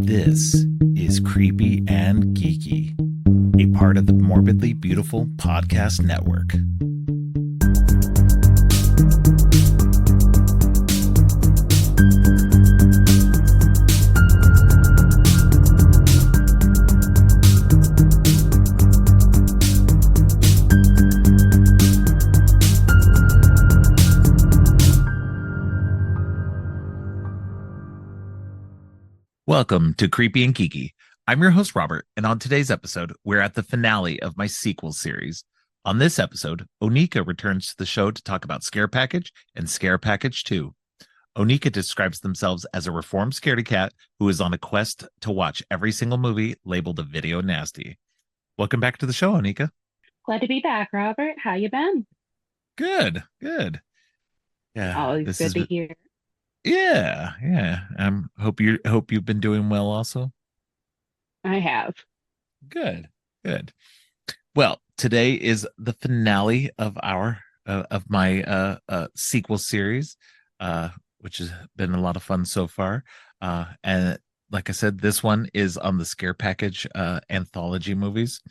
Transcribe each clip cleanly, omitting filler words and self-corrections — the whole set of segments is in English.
This is Creepy and Geeky, a part of the Morbidly Beautiful Podcast Network. Welcome to Creepy and Geeky. I'm your host, Robert, and on today's episode, we're at the finale of my sequel series. On this episode, Onika returns to the show to talk about Scare Package and Scare Package 2. Onika describes themselves as a reformed scaredy cat who is on a quest to watch every single movie labeled a video nasty. Welcome back to the show, Onika. Glad to be back, Robert. How you been? Good. Yeah, Always this good is to hear. yeah. Hope you've been doing well also. I have. Good. Well, today is the finale of my sequel series, which has been a lot of fun so far. And like I said, this one is on the Scare Package anthology movies.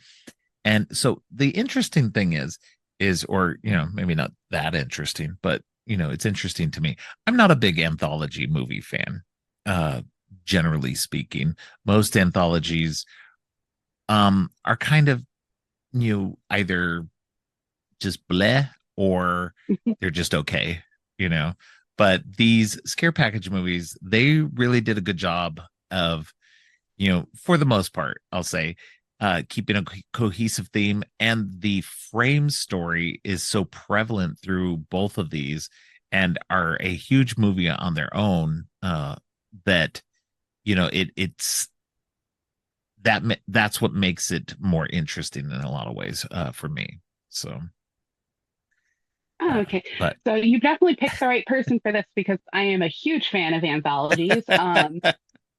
And so the interesting thing is, or maybe not that interesting, but it's interesting to me. I'm not a big anthology movie fan. Generally speaking, most anthologies are kind of either just bleh or they're just okay, but these Scare Package movies, they really did a good job of, for the most part, I'll say, keeping a cohesive theme, and the frame story is so prevalent through both of these and are a huge movie on their own, that it's that's what makes it more interesting in a lot of ways, for me. So Oh, okay. but So you definitely picked the right person for this because I am a huge fan of anthologies.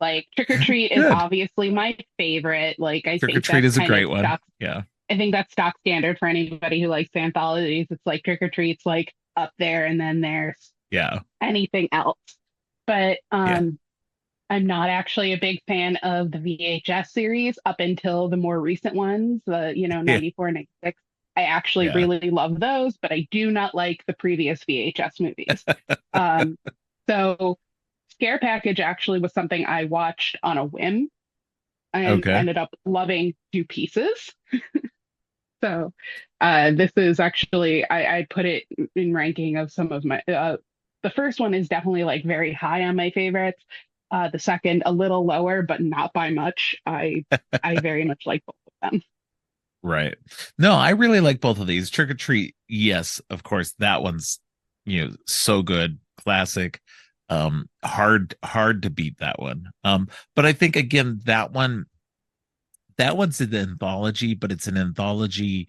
Like Trick or Treat is good. obviously my favorite. Like I Trick or think Treat that's is a kind of great one. stock. Yeah. I think that's stock standard for anybody who likes anthologies. It's like Trick or Treat's like up there, and then there's Yeah. anything else. But Yeah. I'm not actually a big fan of the VHS series up until the more recent ones, the Yeah. 94, 96. I actually Yeah. really love those, but I do not like the previous VHS movies. Um, so Scare Package actually was something I watched on a whim and Okay. ended up loving two pieces. So this is actually I put it in ranking of some of my the first one is definitely like very high on my favorites. The second a little lower, but not by much. I very much like both of them. Right. No, I really like both of these. Trick or Treat, yes, of course, that one's so good, classic. Hard to beat that one. But I think again that one's an anthology, but it's an anthology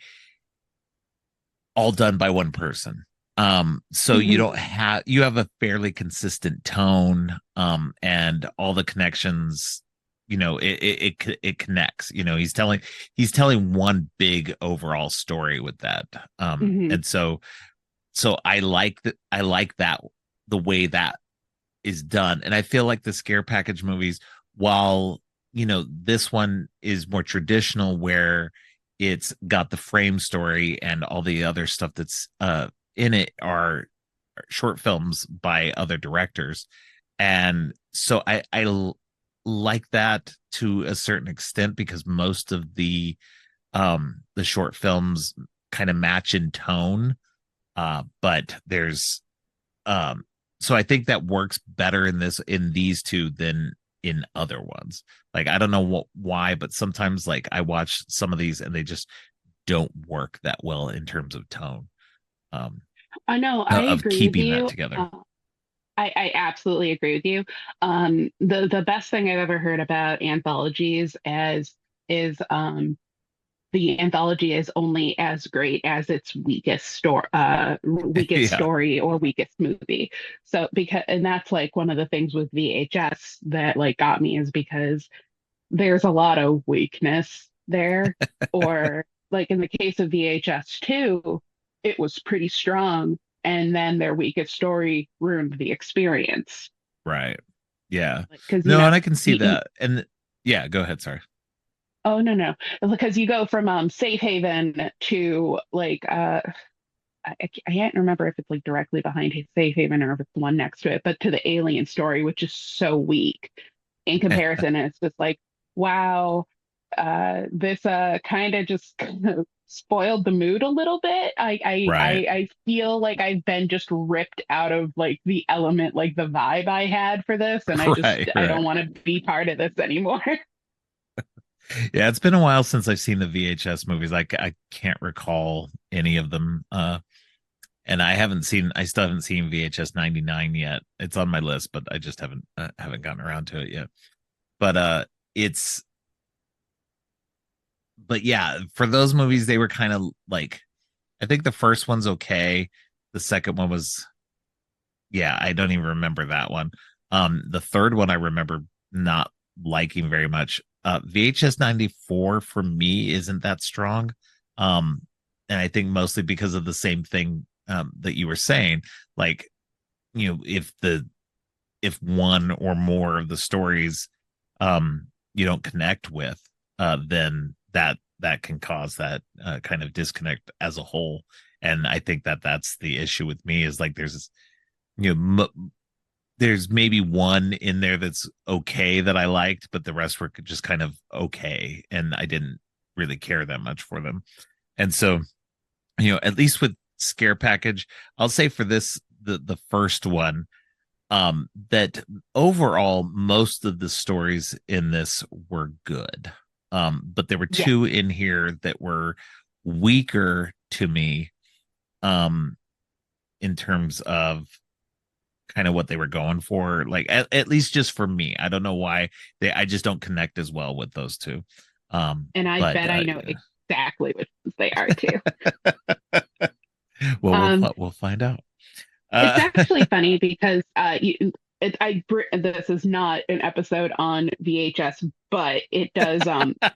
all done by one person. So Mhm. you have a fairly consistent tone, and all the connections, it connects. He's telling one big overall story with that. Mhm. And so I like that the way that is done. And I feel like the Scare Package movies, while this one is more traditional, where it's got the frame story and all the other stuff that's in it are short films by other directors. And so I like that to a certain extent, because most of the short films kind of match in tone, but there's um so I think that works better in these two than in other ones. Like, I don't know why, but sometimes, like, I watch some of these and they just don't work that well in terms of tone, um I know I of agree with keeping that you. together. I absolutely agree with you. The best thing I've ever heard about anthologies as is the anthology is only as great as its weakest Yeah. story or weakest movie. So because and that's like one of the things with VHS that like got me is because there's a lot of weakness there. Or like in the case of VHS 2, it was pretty strong, and then their weakest story ruined the experience. Right. Yeah. Like because No, and I can see y- that. And Yeah, go ahead. Sorry. Oh no, because you go from Safe Haven to like I can't remember if it's like directly behind his Safe Haven or if it's the one next to it, but to the Alien story, which is so weak in comparison. And it's just like, wow, this kind of just kind of spoiled the mood a little bit. Right. I feel like I've been just ripped out of like the element, like the vibe I had for this, and Right. I Right. don't want to be part of this anymore. Yeah, it's been a while since I've seen the VHS movies. I can't recall any of them. And I still haven't seen VHS 99 yet. It's on my list, but I just haven't gotten around to it yet. But it's but yeah, for those movies, they were kind of like, I think the first one's okay. The second one was, yeah, I don't even remember that one. The third one I remember not liking very much. VHS 94 for me isn't that strong. Um, and I think mostly because of the same thing that you were saying. Like, if one or more of the stories you don't connect with, then that can cause that kind of disconnect as a whole. And I think that that's the issue with me, is like you know there's maybe one in there that's okay that I liked, but the rest were just kind of okay, and I didn't really care that much for them. And so, at least with Scare Package, I'll say for this, the first one, that overall most of the stories in this were good. But there were Yeah. two in here that were weaker to me, um, in terms of kind of what they were going for. Like, at least just for me, I don't know why I just don't connect as well with those two. And I But bet I know exactly which ones they are too. well, Um, we'll find out. it's Uh, actually funny because this is not an episode on VHS, but it does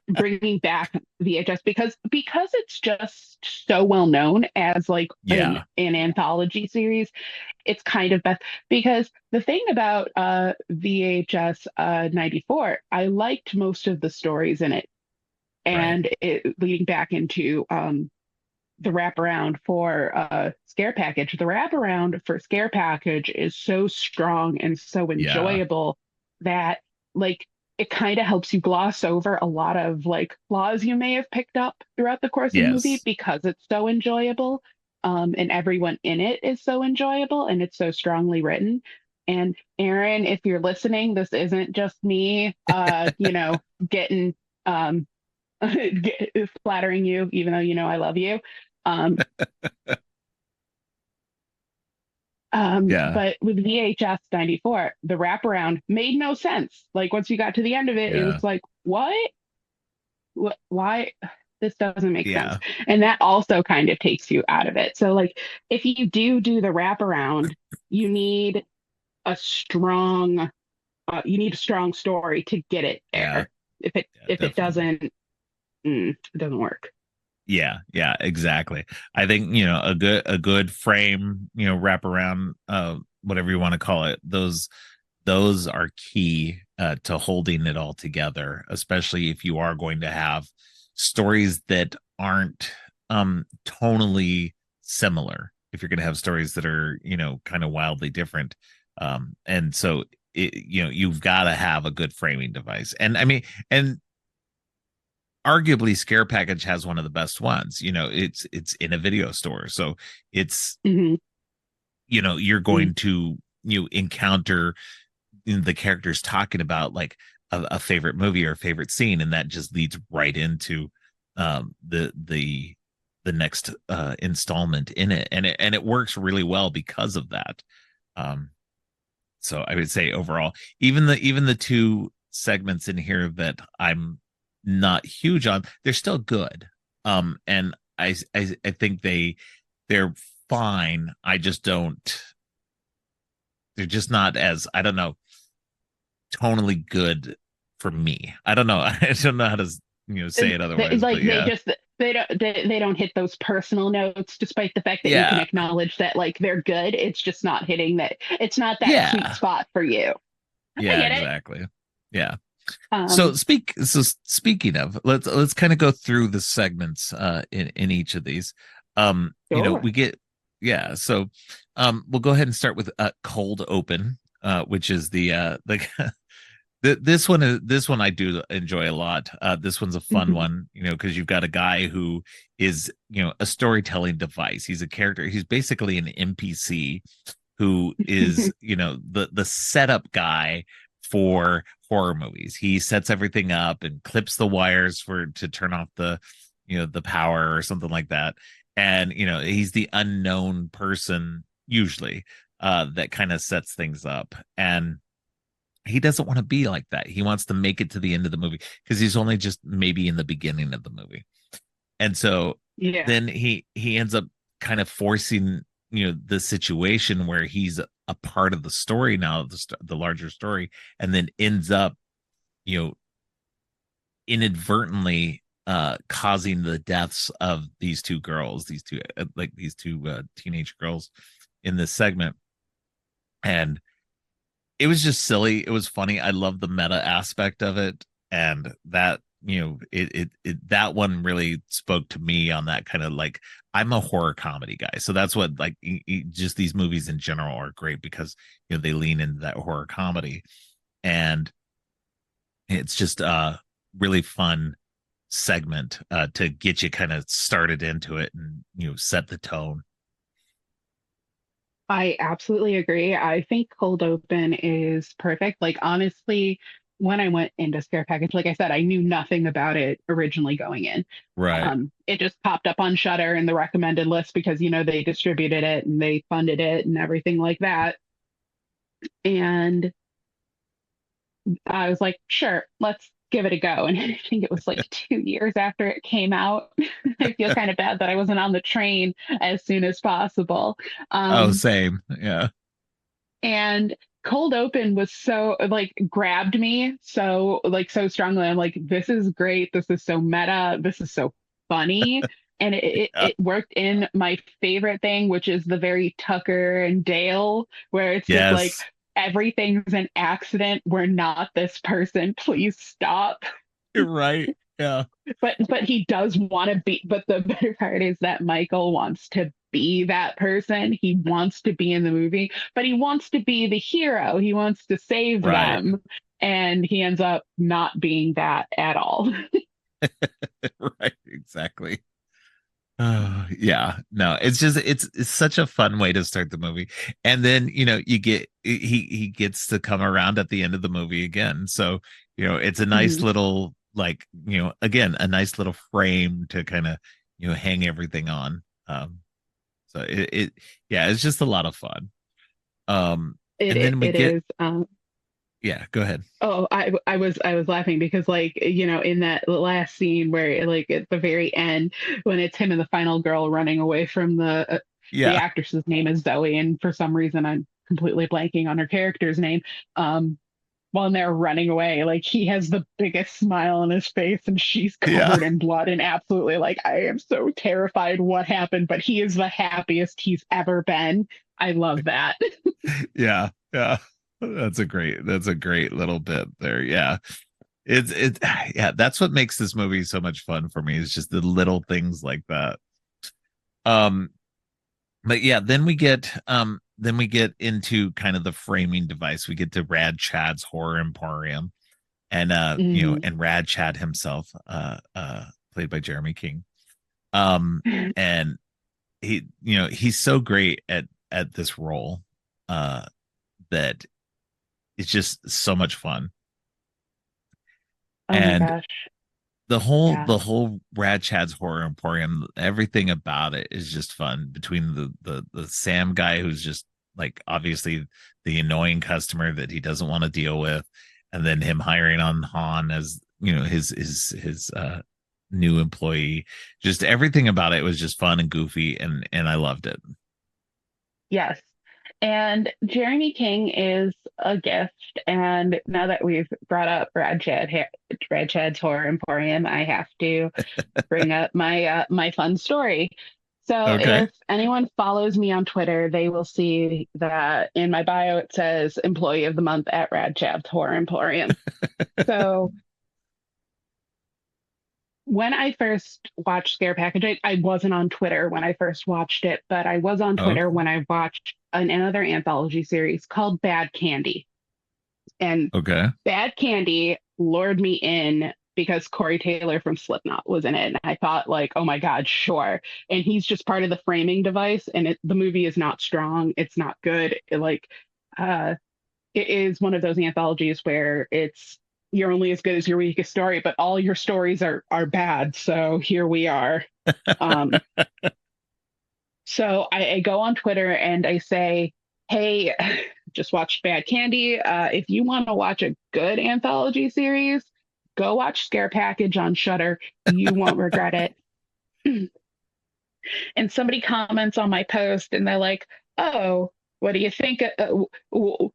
bringing back VHS because it's just so well known as like yeah, an anthology series. It's kind of best because the thing about VHS 94, I liked most of the stories in it, right, and it leading back into the wraparound for Scare Package. The wraparound for Scare Package is so strong and so yeah, enjoyable that like it kind of helps you gloss over a lot of like flaws you may have picked up throughout the course of the movie yes. because it's so enjoyable. And everyone in it is so enjoyable and it's so strongly written. And Aaron, if you're listening, this isn't just me, getting um, flattering you, even though you know I love you. Um, Yeah, but with VHS 94, the wraparound made no sense. Like once you got to the end of it, it yeah, was like, what? Why? This doesn't make sense. yeah, And that also kind of takes you out of it. So like if you do the wraparound, you need a strong you need a strong story to get it yeah, there. If it yeah, if it definitely. doesn't, it doesn't work. Yeah, yeah, exactly. I think, a good frame, wrap around, whatever you want to call it, those are key to holding it all together, especially if you are going to have stories that aren't tonally similar. If you're going to have stories that are, kind of wildly different. And so you've got to have a good framing device. And I mean, and arguably Scare Package has one of the best ones. It's in a video store, so it's Hmm. you're going to encounter the characters talking about like a favorite movie or a favorite scene, and that just leads right into the next installment in it, and it works really well because of that. um so I would say overall, even the two segments in here that I'm not huge on, they're still good. And I think they're fine. I just don't. They're just not as, I don't know, tonally good for me. I don't know. I don't know how to say it otherwise, but Like yeah, they don't hit those personal notes despite the fact that you can yeah, acknowledge that like they're good. It's just not hitting that, it's not that sweet yeah, spot for you. I yeah, get it. exactly, yeah. Um, Speaking of, let's kind of go through the segments in each of these. sure. We get yeah, so we'll go ahead and start with cold open, which is the this one I do enjoy a lot. This one's a fun Mhm. one, because you've got a guy who is, a storytelling device. He's a character. He's basically an NPC who is, the setup guy for horror movies. He sets everything up and clips the wires for to turn off the power or something like that. And he's the unknown person usually that kind of sets things up. And he doesn't want to be like that. He wants to make it to the end of the movie because he's only just maybe in the beginning of the movie. And so Yeah. then he ends up kind of forcing, the situation where he's a part of the story now, the larger story, and then ends up, you know, inadvertently causing the deaths of these two girls, these two teenage girls in this segment. And it was just silly. It was funny. I love the meta aspect of it, and that that one really spoke to me on that kind of like I'm a horror comedy guy, so that's what like just these movies in general are great because they lean into that horror comedy, and it's just a really fun segment to get you kind of started into it and set the tone. I absolutely agree. I think Cold Open is perfect. Like, honestly, when I went into Scare Package, like I said, I knew nothing about it originally going in. Right. It just popped up on Shutter in the recommended list because, they distributed it and they funded it and everything like that. And I was like, sure, let's give it a go. And I think it was like 2 years after it came out. I feel kind of bad that I wasn't on the train as soon as possible. Oh, Um, same. Yeah. and Cold Open was so like grabbed me so strongly. I'm like, this is great. This is so meta. This is so funny. And Yeah. it worked in my favorite thing, which is the very Tucker and Dale, where it's just like Yes. everything's an accident. We're not this person. Please stop. You're right. Yeah. But he does want to be, but the better part is that Michael wants to be that person. He wants to be in the movie, but he wants to be the hero. He wants to save Right. them. And he ends up not being that at all. Right. Exactly. Yeah, no, it's such a fun way to start the movie, and then you get he gets to come around at the end of the movie again. So it's a nice Mhm. little like again a nice little frame to kind of hang everything on. So yeah, it's just a lot of fun. And then we It get is. yeah, go ahead. Oh, I was laughing because like in that last scene where like at the very end when it's him and the final girl running away from the Yeah, actress's name is Zoe and for some reason I'm completely blanking on her character's name. Um, while they're running away, like he has the biggest smile on his face and she's yeah, covered in blood and absolutely like I am so terrified what happened, but he is the happiest he's ever been. I love that. yeah, yeah. That's a great little bit there. Yeah. It's yeah, that's what makes this movie so much fun for me. Is just the little things like that. Um, but yeah, then we get into kind of the framing device. We get to Rad Chad's Horror Emporium and Mhm. and Rad Chad himself, played by Jeremy King. And he's so great at this role, uh, that it's just so much fun. Oh my And gosh. Yeah. the whole Rad Chad's Horror Emporium, everything about it is just fun. Between the Sam guy who's just like obviously the annoying customer that he doesn't want to deal with, and then him hiring on Han as his new employee. Just everything about it was just fun and goofy, and I loved it. Yes. And Jeremy King is a gift. And now that we've brought up Brad Chad's Horror Emporium, I have to bring up my fun story. So Okay. if anyone follows me on Twitter, they will see that in my bio it says Employee of the Month at Rad Chav's Horror Emporium. So when I first watched Scare Package, I wasn't on Twitter when I first watched it, but I was on Oh, Twitter when I watched another anthology series called Bad Candy. And okay. Bad Candy lured me in because Corey Taylor from Slipknot was in it. And I thought, like, oh my God, sure. And he's just part of the framing device. And the movie is not strong. It's not good. Uh, it is one of those anthologies where you're only as good as your weakest story, but all your stories are bad. So here we are. Um, so I go on Twitter and I say, hey, just watched Bad Candy. If you want to watch a good anthology series, go watch Scare Package on Shudder. You won't regret it. And somebody comments on my post and they're like, oh, what do you think?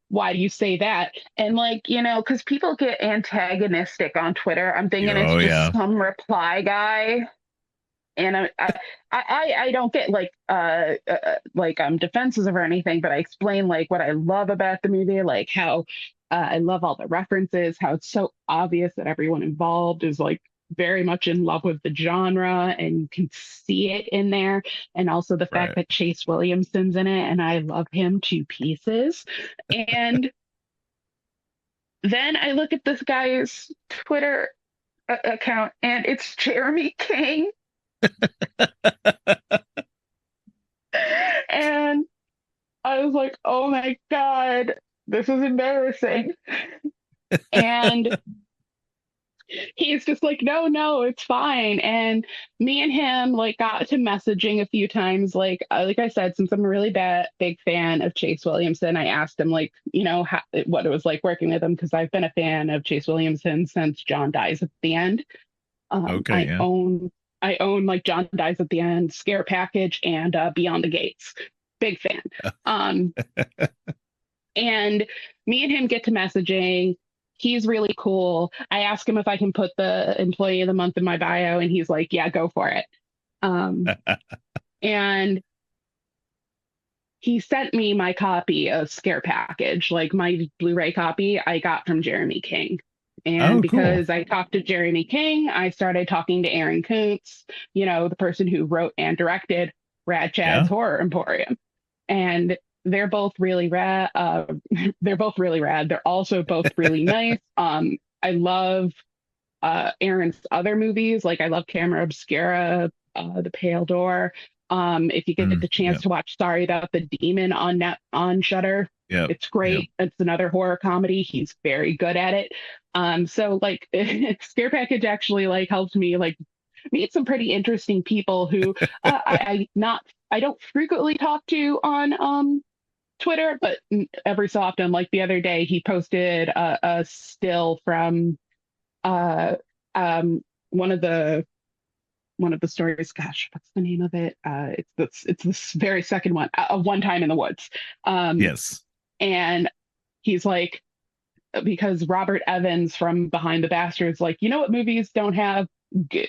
Why do you say that? And like, because people get antagonistic on Twitter. I'm thinking it's Oh just yeah. some reply guy, and I don't get like I'm defensive or anything, but I explain like what I love about the movie, like how I love all the references, how it's so obvious that everyone involved is like very much in love with the genre and you can see it in there, and also the fact Right. that Chase Williamson's in it and I love him to pieces. And then I look at this guy's Twitter account and it's Jeremy King. And I was like, oh my God, this is embarrassing. And he's just like, no, no, it's fine. And me and him like got to messaging a few times. Like I said, since I'm a really big fan of Chase Williamson, I asked him like, what it was like working with him because I've been a fan of Chase Williamson since John Dies at the End. Um, Okay, I yeah. own I own like John Dies at the End, Scare Package, and Beyond the Gates. Big fan. Um, And me and him get to messaging. He's really cool. I ask him if I can put the employee of the month in my bio, and he's like, yeah, go for it. Um, and he sent me my copy of Scare Package, like my Blu-ray copy I got from Jeremy King. And Oh, cool. because I talked to Jeremy King, I started talking to Aaron Kuntz, the person who wrote and directed Rad Chad's Yeah. Horror Emporium. And they're both really rad. They're both really rad. They're also both really nice. I love Aaron's other movies. Like I love Camera Obscura, The Pale Door. If you get Mm, the chance yeah. to watch Sorry About the Demon on Shudder, Yep. it's Yep. great. It's another horror comedy. He's very good at it. So like Scare Package actually like helped me like meet some pretty interesting people who I don't frequently talk to on Twitter, but every so often, like the other day, he posted a still from uh, um, one of the one of the stories. Gosh, what's the name of it? It's this very second one, One Time in the Woods. Um, Yes. and he's like, because Robert Evans from Behind the Bastards, like, what movies don't have goo?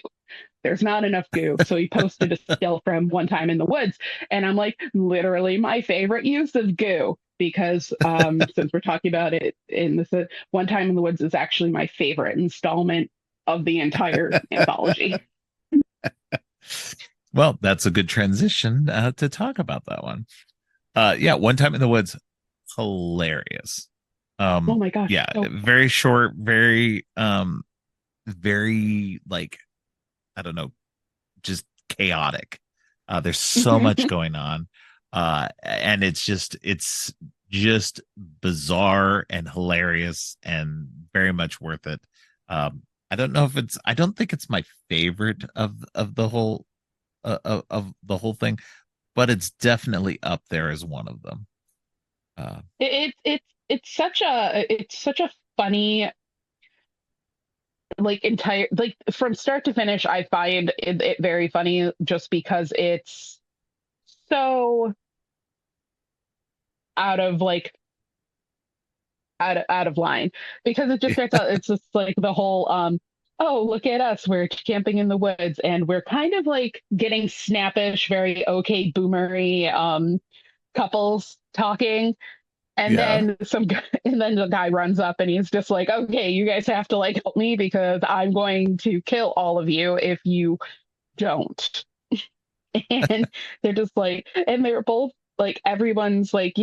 There's not enough goo. So he posted a still from One Time in the Woods. And I'm like, literally my favorite use of goo. Because since we're talking about it in this, One Time in the Woods is actually my favorite installment of the entire anthology. Well, that's a good transition to talk about that one. Yeah, One Time in the Woods, hilarious. Oh my gosh. Yeah, So very short, very like I don't know, just chaotic. There's so much going on, and it's just bizarre and hilarious and very much worth it. I don't know if it's I don't think it's my favorite of the whole of the whole thing, but it's definitely up there as one of them. Uh, it's such a funny like entire like from start to finish. I find it very funny just because it's so out of like out of line because it just starts out it's just like the whole oh, look at us, we're camping in the woods and we're kind of like getting snappish, very okay boomery couples talking. And Yeah. then some guy, and then the guy runs up and he's just like, okay, you guys have to like help me because I'm going to kill all of you if you don't. And they're just like, and they're both like, everyone's like,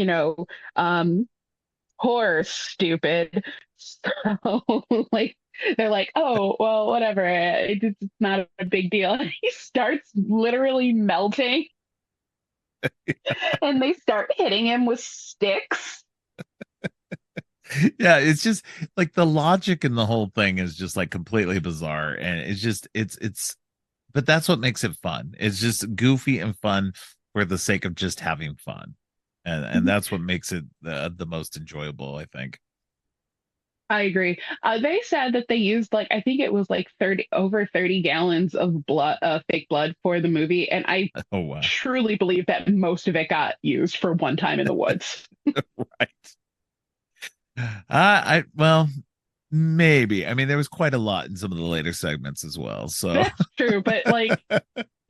horse stupid. So like, they're like, oh, well, whatever. It's not a big deal. And he starts literally melting and they start hitting him with sticks. Yeah, it's just like the logic in the whole thing is just like completely bizarre, and it's but that's what makes it fun. It's just goofy and fun for the sake of just having fun, and that's what makes it the most enjoyable, I think. I agree. They said that they used like I think it was like 30 over 30 gallons of blood, fake blood for the movie, and I Oh wow. truly believe that most of it got used for one time in the woods. Right. I well, maybe. I mean, there was quite a lot in some of the later segments as well. So That's true, but like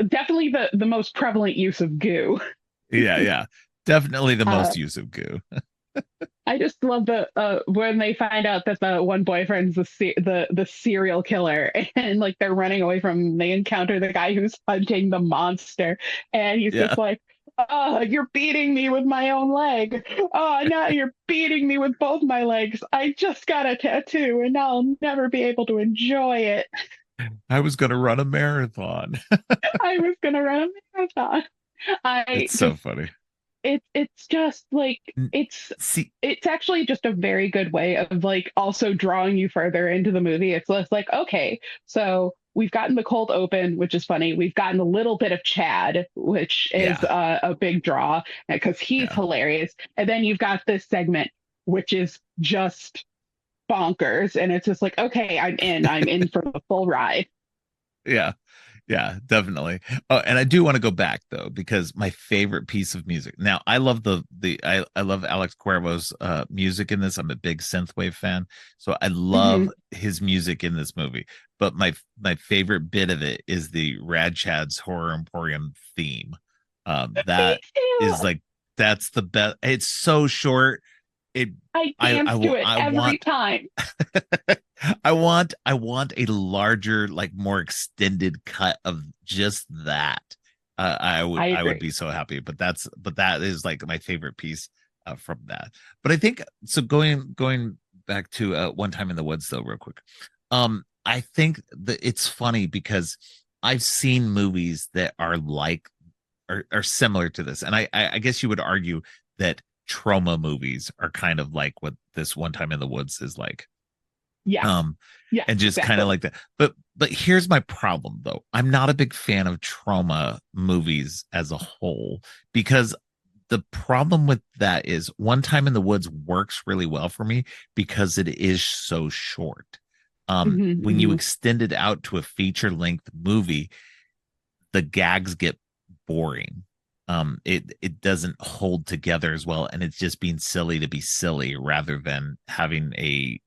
definitely the most prevalent use of goo. yeah, yeah. Definitely the Uh, most use of goo. I just love the when they find out that the one boyfriend's the serial killer, and like they're running away from him, they encounter the guy who's hunting the monster, and he's Yeah. just like, "Oh, you're beating me with my own leg. Oh, now you're beating me with both my legs. I just got a tattoo, and now I'll never be able to enjoy it. I was gonna run a marathon. I was gonna run a marathon." I It's so just funny. it's just like N- it's See, it's actually just a very good way of like also drawing you further into the movie. It's less like, okay, so we've gotten the cold open, which is funny. We've gotten a little bit of Chad, which is yeah, a big draw because he's yeah, hilarious. And then you've got this segment, which is just bonkers. And it's just like, okay, I'm in for the full ride. yeah. Yeah, definitely. Oh, and I do want to go back though, because my favorite piece of music. Now, I love I love Alex Cuervo's music in this. I'm a big synthwave fan. So I love Mhm. his music in this movie. But my favorite bit of it is the Rad Chad's Horror Emporium theme. Me That is too. like that's the best. It's so short. It I dance to it I every want time. I want a larger, like more extended cut of just that. I I would agree. be so happy. But that is like my favorite piece from that. But I think so. Going back to One Time in the Woods though, real quick. I think that it's funny because I've seen movies that are like are similar to this, and I guess you would argue that trauma movies are kind of like what this One Time in the Woods is like. Yes. um Yes, and just kind of exactly. like that. But here's my problem though. I'm not a big fan of trauma movies as a whole, because the problem with that is One Time in the Woods works really well for me because it is so short. Hmm. When you Hmm. extend it out to a feature length movie, the gags get boring. It doesn't hold together as well, and it's just being silly to be silly rather than having a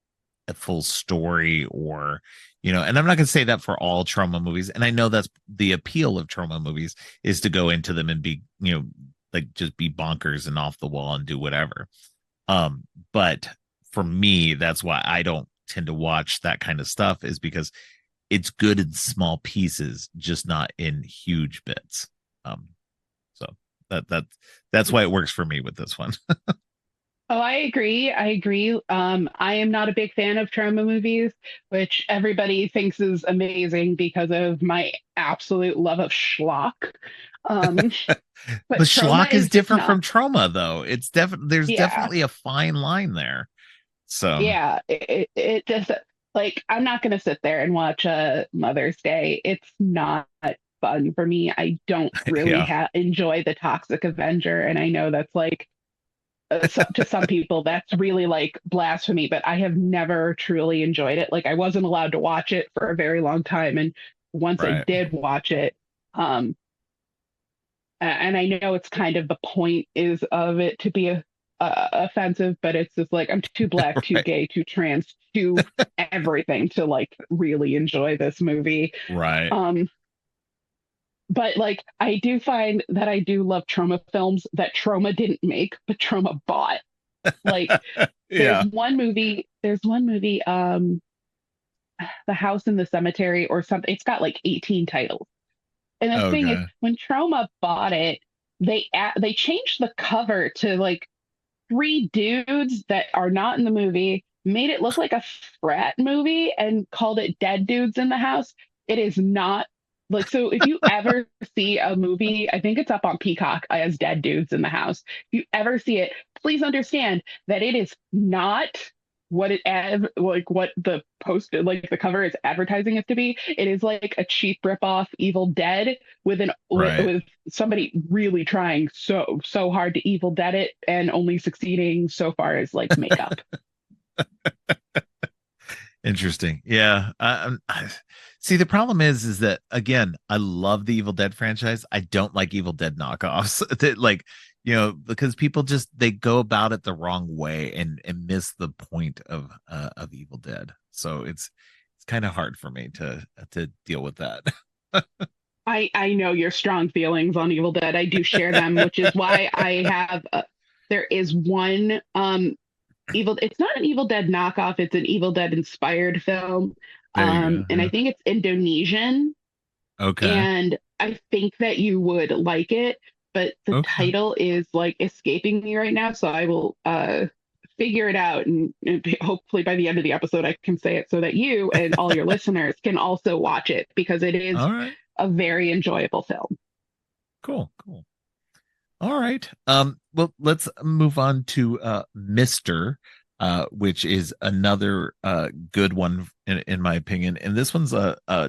full story. Or and I'm not going to say that for all trauma movies, and I know that's the appeal of trauma movies, is to go into them and be like just be bonkers and off the wall and do whatever. But for me, that's why I don't tend to watch that kind of stuff, is because it's good in small pieces, just not in huge bits. So that that that's why it works for me with this one. Oh, I agree. I agree. I am not a big fan of trauma movies, which everybody thinks is amazing because of my absolute love of schlock. Um, But but trauma schlock is is just different not. from trauma, though. It's definitely there's Yeah, definitely a fine line there. So yeah. It just like I'm not going to sit there and watch a Mother's Day. It's not fun for me. I don't really yeah, enjoy the Toxic Avenger, and I know that's like so, to some people that's really like blasphemy, but I have never truly enjoyed it. Like I wasn't allowed to watch it for a very long time, and once I right. did watch it, and I know it's kind of the point is of it to be offensive, but it's just like I'm too black, too Right. gay, too trans, too everything to like really enjoy this movie. Right. Um, but like I do find that I do love trauma films that trauma didn't make, but trauma bought. Like Yeah. there's one movie, The House in the Cemetery or something. It's got like 18 titles. And the thing is, Okay. when Trauma bought it, they changed the cover to like three dudes that are not in the movie, made it look like a frat movie, and called it Dead Dudes in the House. It is not like so. If you ever see a movie, I think it's up on Peacock as Dead Dudes in the House. If you ever see it, please understand that it is not what like what the post like the cover is advertising it to be. It is like a cheap ripoff Evil Dead Right. with somebody really trying so hard to Evil Dead it and only succeeding so far as like makeup. Interesting. Yeah. See, the problem is that again, I love the Evil Dead franchise. I don't like Evil Dead knockoffs. That like, because people just they go about it the wrong way and miss the point of Evil Dead. So it's kind of hard for me to deal with that. I know your strong feelings on Evil Dead. I do share them, which is why I have there is one Evil it's not an Evil Dead knockoff, it's an Evil Dead inspired film. There you go. And I Yeah. think it's Indonesian, Okay. and I think that you would like it, but the Okay. title is like escaping me right now, so I will figure it out, and hopefully by the end of the episode I can say it so that you and all your listeners can also watch it because it is All right. a very enjoyable film. Cool. Cool. All right. Well, let's move on to Mr. Which is another good one in my opinion. And this one's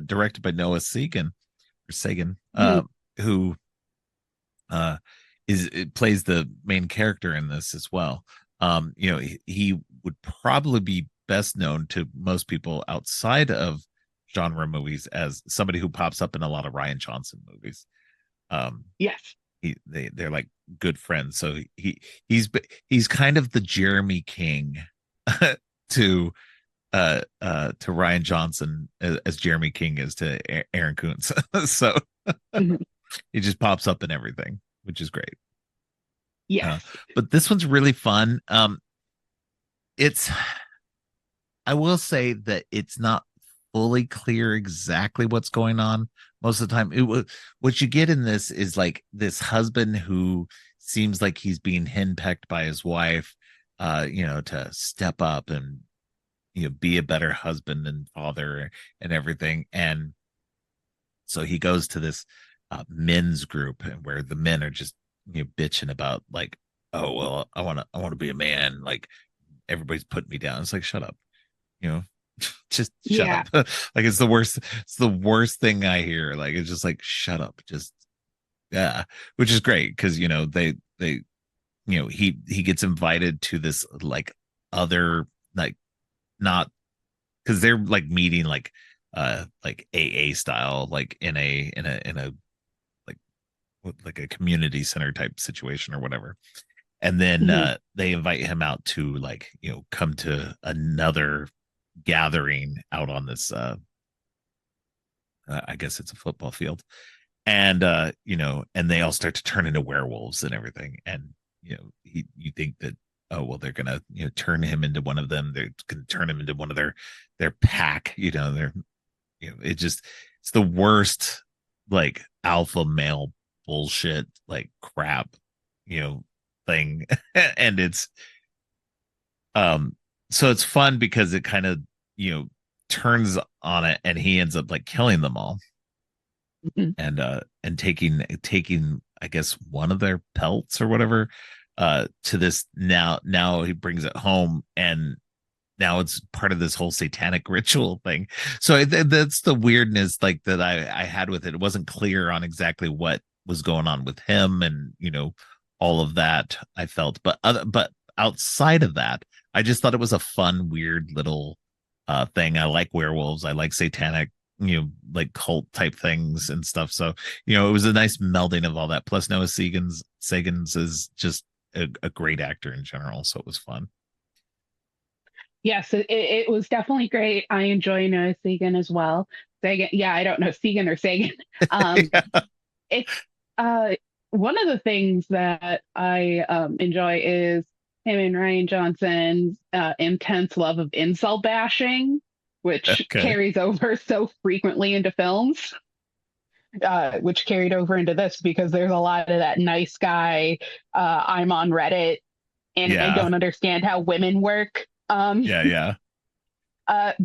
directed by Noah Sagan, Mhm. who uh is it plays the main character in this as well. He would probably be best known to most people outside of genre movies as somebody who pops up in a lot of Ryan Johnson movies. Um, Yes. they're like good friends. So he's he's kind of the Jeremy King to to Ryan Johnson as Jeremy King is to Aaron Kuntz. So Mhm. he just pops up in everything, which is great. Uh, Yes. but this one's really fun. It's I will say that it's not fully clear exactly what's going on most of the time. What you get in this is like this husband who seems like he's being henpecked by his wife, to step up and be a better husband and father and everything. And so he goes to this men's group where the men are just bitching about like, oh well, I want to be a man. Like everybody's putting me down. It's like shut up, you know just shut Yeah. up. Like it's the worst thing I hear. Like it's just like shut up, just yeah, which is great because they he gets invited to this like other like not because they're like meeting like AA style like in a like like a community center type situation or whatever. And then Mhm. they invite him out to like come to another gathering out on this I guess it's a football field. And and they all start to turn into werewolves and everything. And you think that, oh well, they're gonna turn him into one of them, they're gonna turn him into one of their pack, they're it's the worst like alpha male bullshit like crap you know thing. And it's so it's fun because it kind of you know turns on it, and he ends up like killing them all Mhm. and taking I guess one of their pelts or whatever to this. Now he brings it home, and now it's part of this whole satanic ritual thing. So that's the weirdness like that I had with it. It wasn't clear on exactly what was going on with him, and all of that I felt. But outside of that, I just thought it was a fun, weird little thing. I like werewolves. I like satanic, like cult type things and stuff. So it was a nice melding of all that. Plus Noah Sagans is just a great actor in general, so it was fun. Yes, it was definitely great. I enjoy Noah Segan as well. Sagan, yeah, I don't know Segan or Sagan. Um, Yeah. it's uh one of the things that I enjoy is him and Ryan Johnson's intense love of incel bashing, which Okay. carries over so frequently into films, which carried over into this because there's a lot of that nice guy, I'm on Reddit and I Yeah. don't understand how women work. Yeah. Yeah.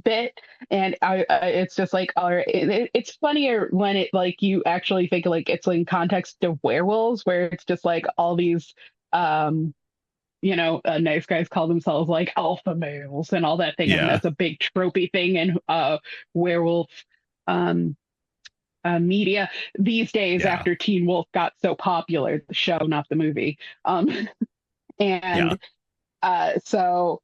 Bit, and it's just like, all right, it's funnier when it like you actually think like it's in context of werewolves, where it's just like all these, um, nice guys call themselves like alpha males and all that thing, and Yeah. that's a big tropey thing in werewolf um media these days Yeah. after Teen Wolf got so popular, the show, not the movie. Yeah. And so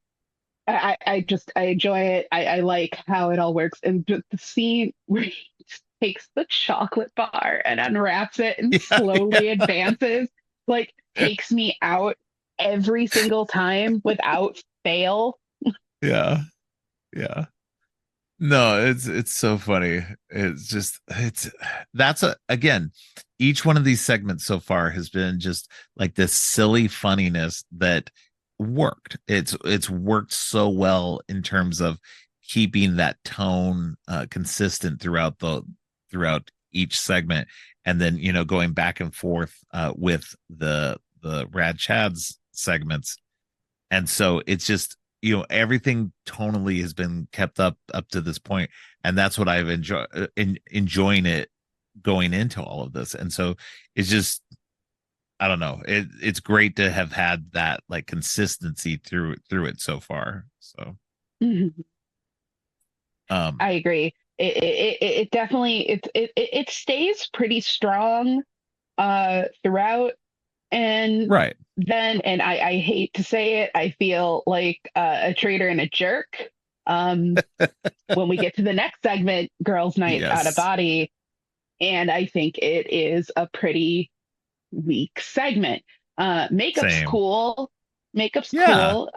I just I enjoy it. I like how it all works, and just the scene where he just takes the chocolate bar and unwraps it and Yeah. slowly Yeah. advances, like takes me out every single time without fail. Yeah. Yeah. No, it's so funny. It's just it's that's a again, each one of these segments so far has been just like this silly funniness that worked. It's worked so well in terms of keeping that tone consistent throughout each segment, and then going back and forth with the Rad Chads segments. And so it's just everything tonally has been kept up to this point, and that's what I've enjoying it going into all of this. And so it's just, I don't know, it's great to have had that like consistency through it so far. So um I agree. It definitely it stays pretty strong throughout. And right. then, and I hate to say it, I feel like a traitor and a jerk. Um, when we get to the next segment, Girls' Night Out of Yes. Body, and I think it is a pretty weak segment. Makeup's Same. cool, makeup's Yeah. cool,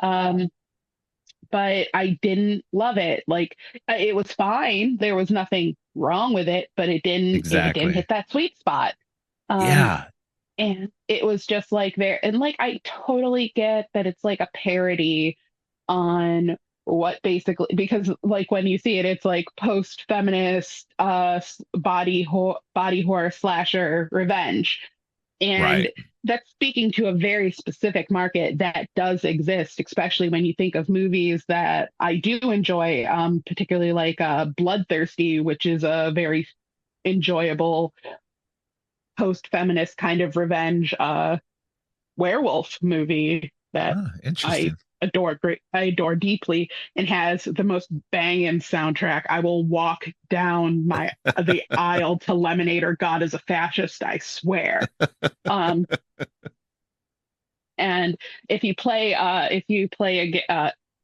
but I didn't love it. Like it was fine, there was nothing wrong with it, but it didn't Exactly. hit that sweet spot. Um, Yeah. and it was just like there, and like I totally get that it's like a parody on what basically, because like when you see it, it's like post-feminist body horror slasher revenge. And Right. that's speaking to a very specific market that does exist, especially when you think of movies that I do enjoy, particularly like Bloodthirsty, which is a very enjoyable post-feminist kind of revenge werewolf movie that Oh, I interesting. I adore deeply, and has the most banging soundtrack. I will walk down the aisle to Lemonade or God is a Fascist, I swear. Um, and if you play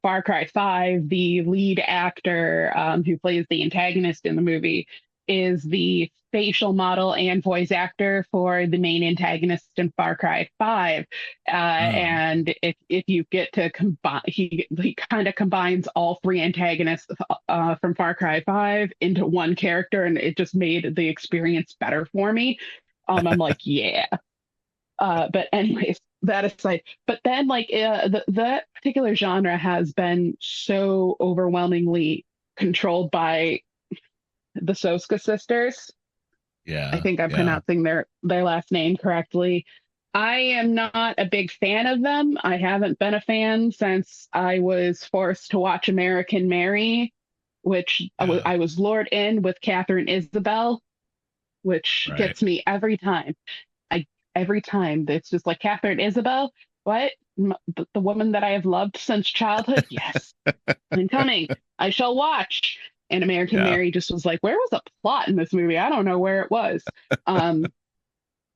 Far Cry 5, the lead actor who plays the antagonist in the movie is the facial model and voice actor for the main antagonist in Far Cry 5. Oh. And if you get to combine, he kind of combines all three antagonists from Far Cry 5 into one character, and it just made the experience better for me. I'm like, yeah. But anyways, that aside, but then like that particular genre has been so overwhelmingly controlled by the Soska sisters. I Yeah. think I'm Yeah. pronouncing their last name correctly. I am not a big fan of them. I haven't been a fan since I was forced to watch American Mary, which Yeah. I was lured in with Catherine Isabel, which Right. gets me every time. I every time it's just like Catherine Isabel. What? The woman that I have loved since childhood? Yes, I'm coming. I shall watch. And American Yeah. Mary just was like, where was the plot in this movie? I don't know where it was. Um,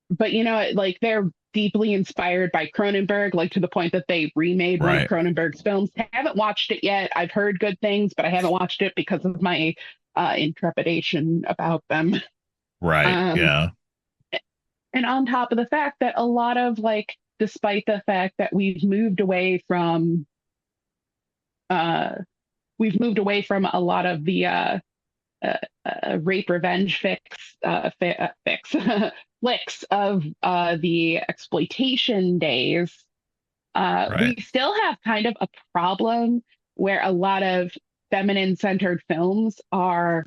but like they're deeply inspired by Cronenberg, like to the point that they remade one of Right. Cronenberg's films. I haven't watched it yet. I've heard good things, but I haven't watched it because of my intrepidation about them. Right. Um, Yeah. and on top of the fact that a lot of like despite the fact that uh, we've moved away from a lot of the uh, rape revenge fix flicks of the exploitation days. Right. We still have kind of a problem where a lot of feminine centered films are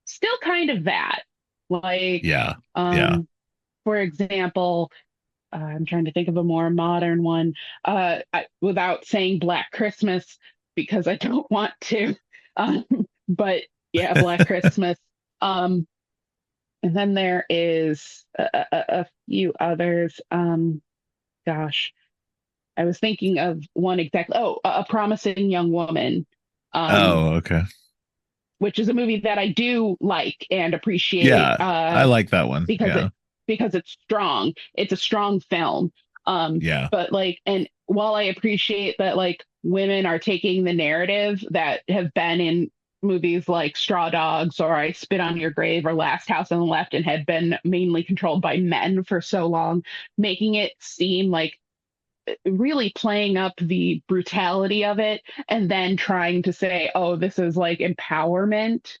still kind of that. Like, Yeah. Yeah. um, for example, I'm trying to think of a more modern one without saying Black Christmas because I don't want to. Um, but yeah, Black Christmas. Um, and then there is a few others. Gosh, I was thinking of one exactly. Oh, A Promising Young Woman, um, Oh, okay. which is a movie that I do like and appreciate Yeah, I like that one. because Yeah. it's strong. It's a strong film. Yeah. But like, and while I appreciate that, like women are taking the narrative that have been in movies like Straw Dogs or I Spit on Your Grave or Last House on the Left and had been mainly controlled by men for so long, making it seem like really playing up the brutality of it and then trying to say, oh, this is like empowerment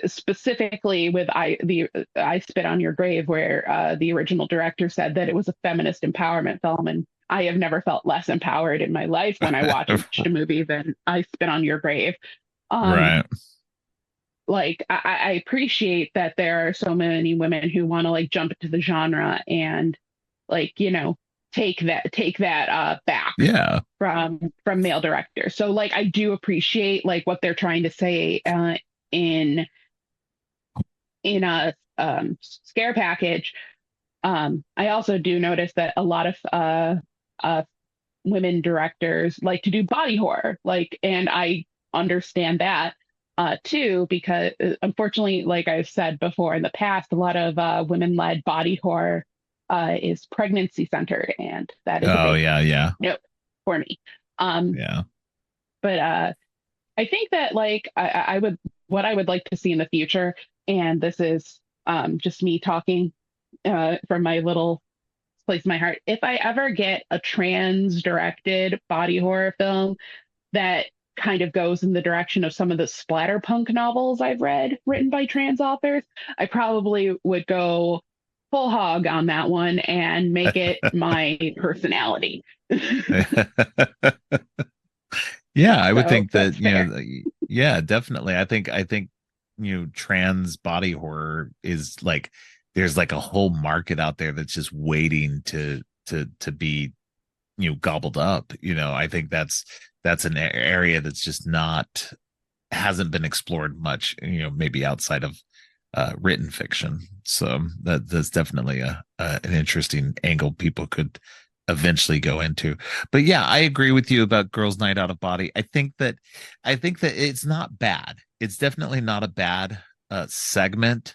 specifically with I Spit on Your Grave, where the original director said that it was a feminist empowerment film, and I have never felt less empowered in my life when I watched a movie than I Spit on Your Grave. Um, Right. like I appreciate that there are so many women who want to like jump into the genre and like take that back Yeah. from male directors. So like I do appreciate like what they're trying to say in a scare package. I also do notice that a lot of uh, women directors like to do body horror, like, and I understand that too, because unfortunately, like I've said before in the past, a lot of women-led body horror is pregnancy centered, and that is a Oh, big yeah, yeah. nope for me. Um, Yeah. but I think that like I would what I would like to see in the future, and this is just me talking from my little place in my heart. If I ever get a trans directed body horror film that kind of goes in the direction of some of the splatterpunk novels I've read written by trans authors, I probably would go full hog on that one and make it my personality. Yeah, I would So think that, that's fair. yeah, definitely. I think, trans body horror is like there's like a whole market out there that's just waiting to be, gobbled up. I think that's an area that's just not hasn't been explored much, maybe outside of written fiction. So that's definitely an interesting angle people could eventually go into. But yeah, I agree with you about Girls Night Out of Body. I think that it's not bad. It's definitely not a bad segment.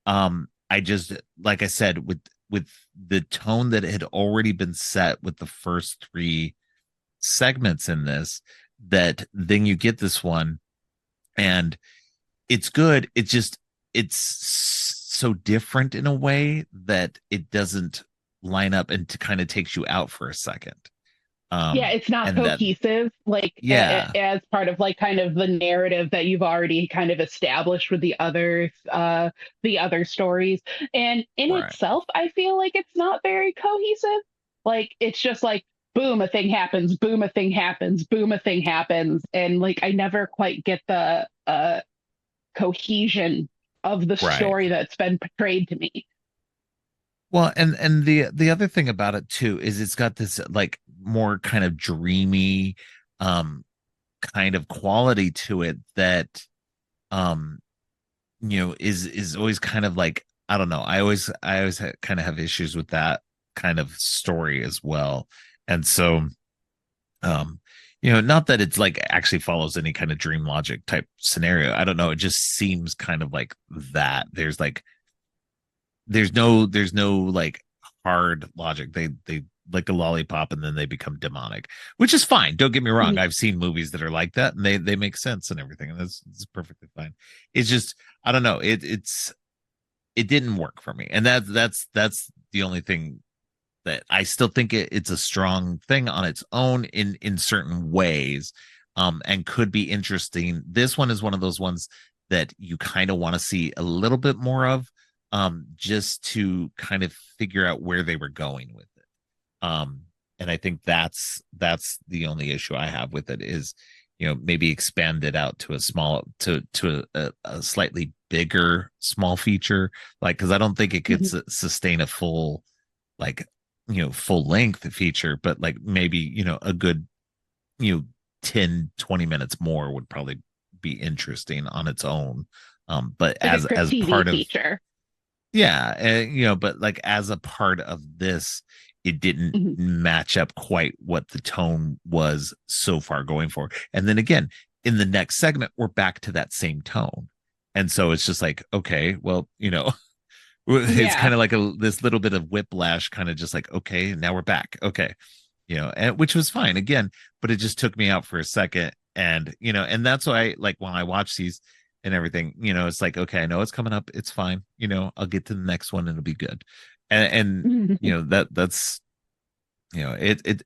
I just, like I said, with the tone that had already been set with the first three segments in this, that then you get this one and it's good. It's so different in a way that it doesn't line up and to kind of takes you out for a second. Yeah, it's not And that, cohesive, like yeah, as part of like kind of the narrative that you've already kind of established with the other stories. And in right, itself, I feel like it's not very cohesive. Like it's just like boom, a thing happens, boom, a thing happens, boom, a thing happens, and like I never quite get the cohesion of the right. story that's been portrayed to me. Well, and the other thing about it too is it's got this like more kind of dreamy um kind of quality to it that um is always kind of like, I don't know. I always kind of have issues with that kind of story as well. And so um not that it's like actually follows any kind of dream logic type scenario. I don't know. It just seems kind of like that. There's no like hard logic. They like a lollipop and then they become demonic, which is fine. Don't get me wrong. I've seen movies that are like that and they make sense and everything, and that's it's perfectly fine. It's just, I don't know. It didn't work for me, and that's the only thing that I still think it's a strong thing on its own in certain ways, and could be interesting. This one is one of those ones that you kind of want to see a little bit more of, just to kind of figure out where they were going with it. And I think that's the only issue I have with it is, maybe expand it out to a small to a slightly bigger small feature, like because I don't think it could Mhm. sustain a full, like, full length feature, but like maybe, a good, you know 10-20 minutes more would probably be interesting on its own. But Like a as script TV part of, feature. yeah, but like as a part of this, it didn't Mhm. match up quite what the tone was so far going for. And then again, in the next segment, we're back to that same tone. And so it's just like, okay, well, it's Yeah. kind of like this little bit of whiplash, kind of just like, okay, now we're back. Okay. And which was fine again, but it just took me out for a second. And, and that's why, like, when I watch these and everything, it's like, okay, I know it's coming up. It's fine. I'll get to the next one and it'll be good. And, that's, it,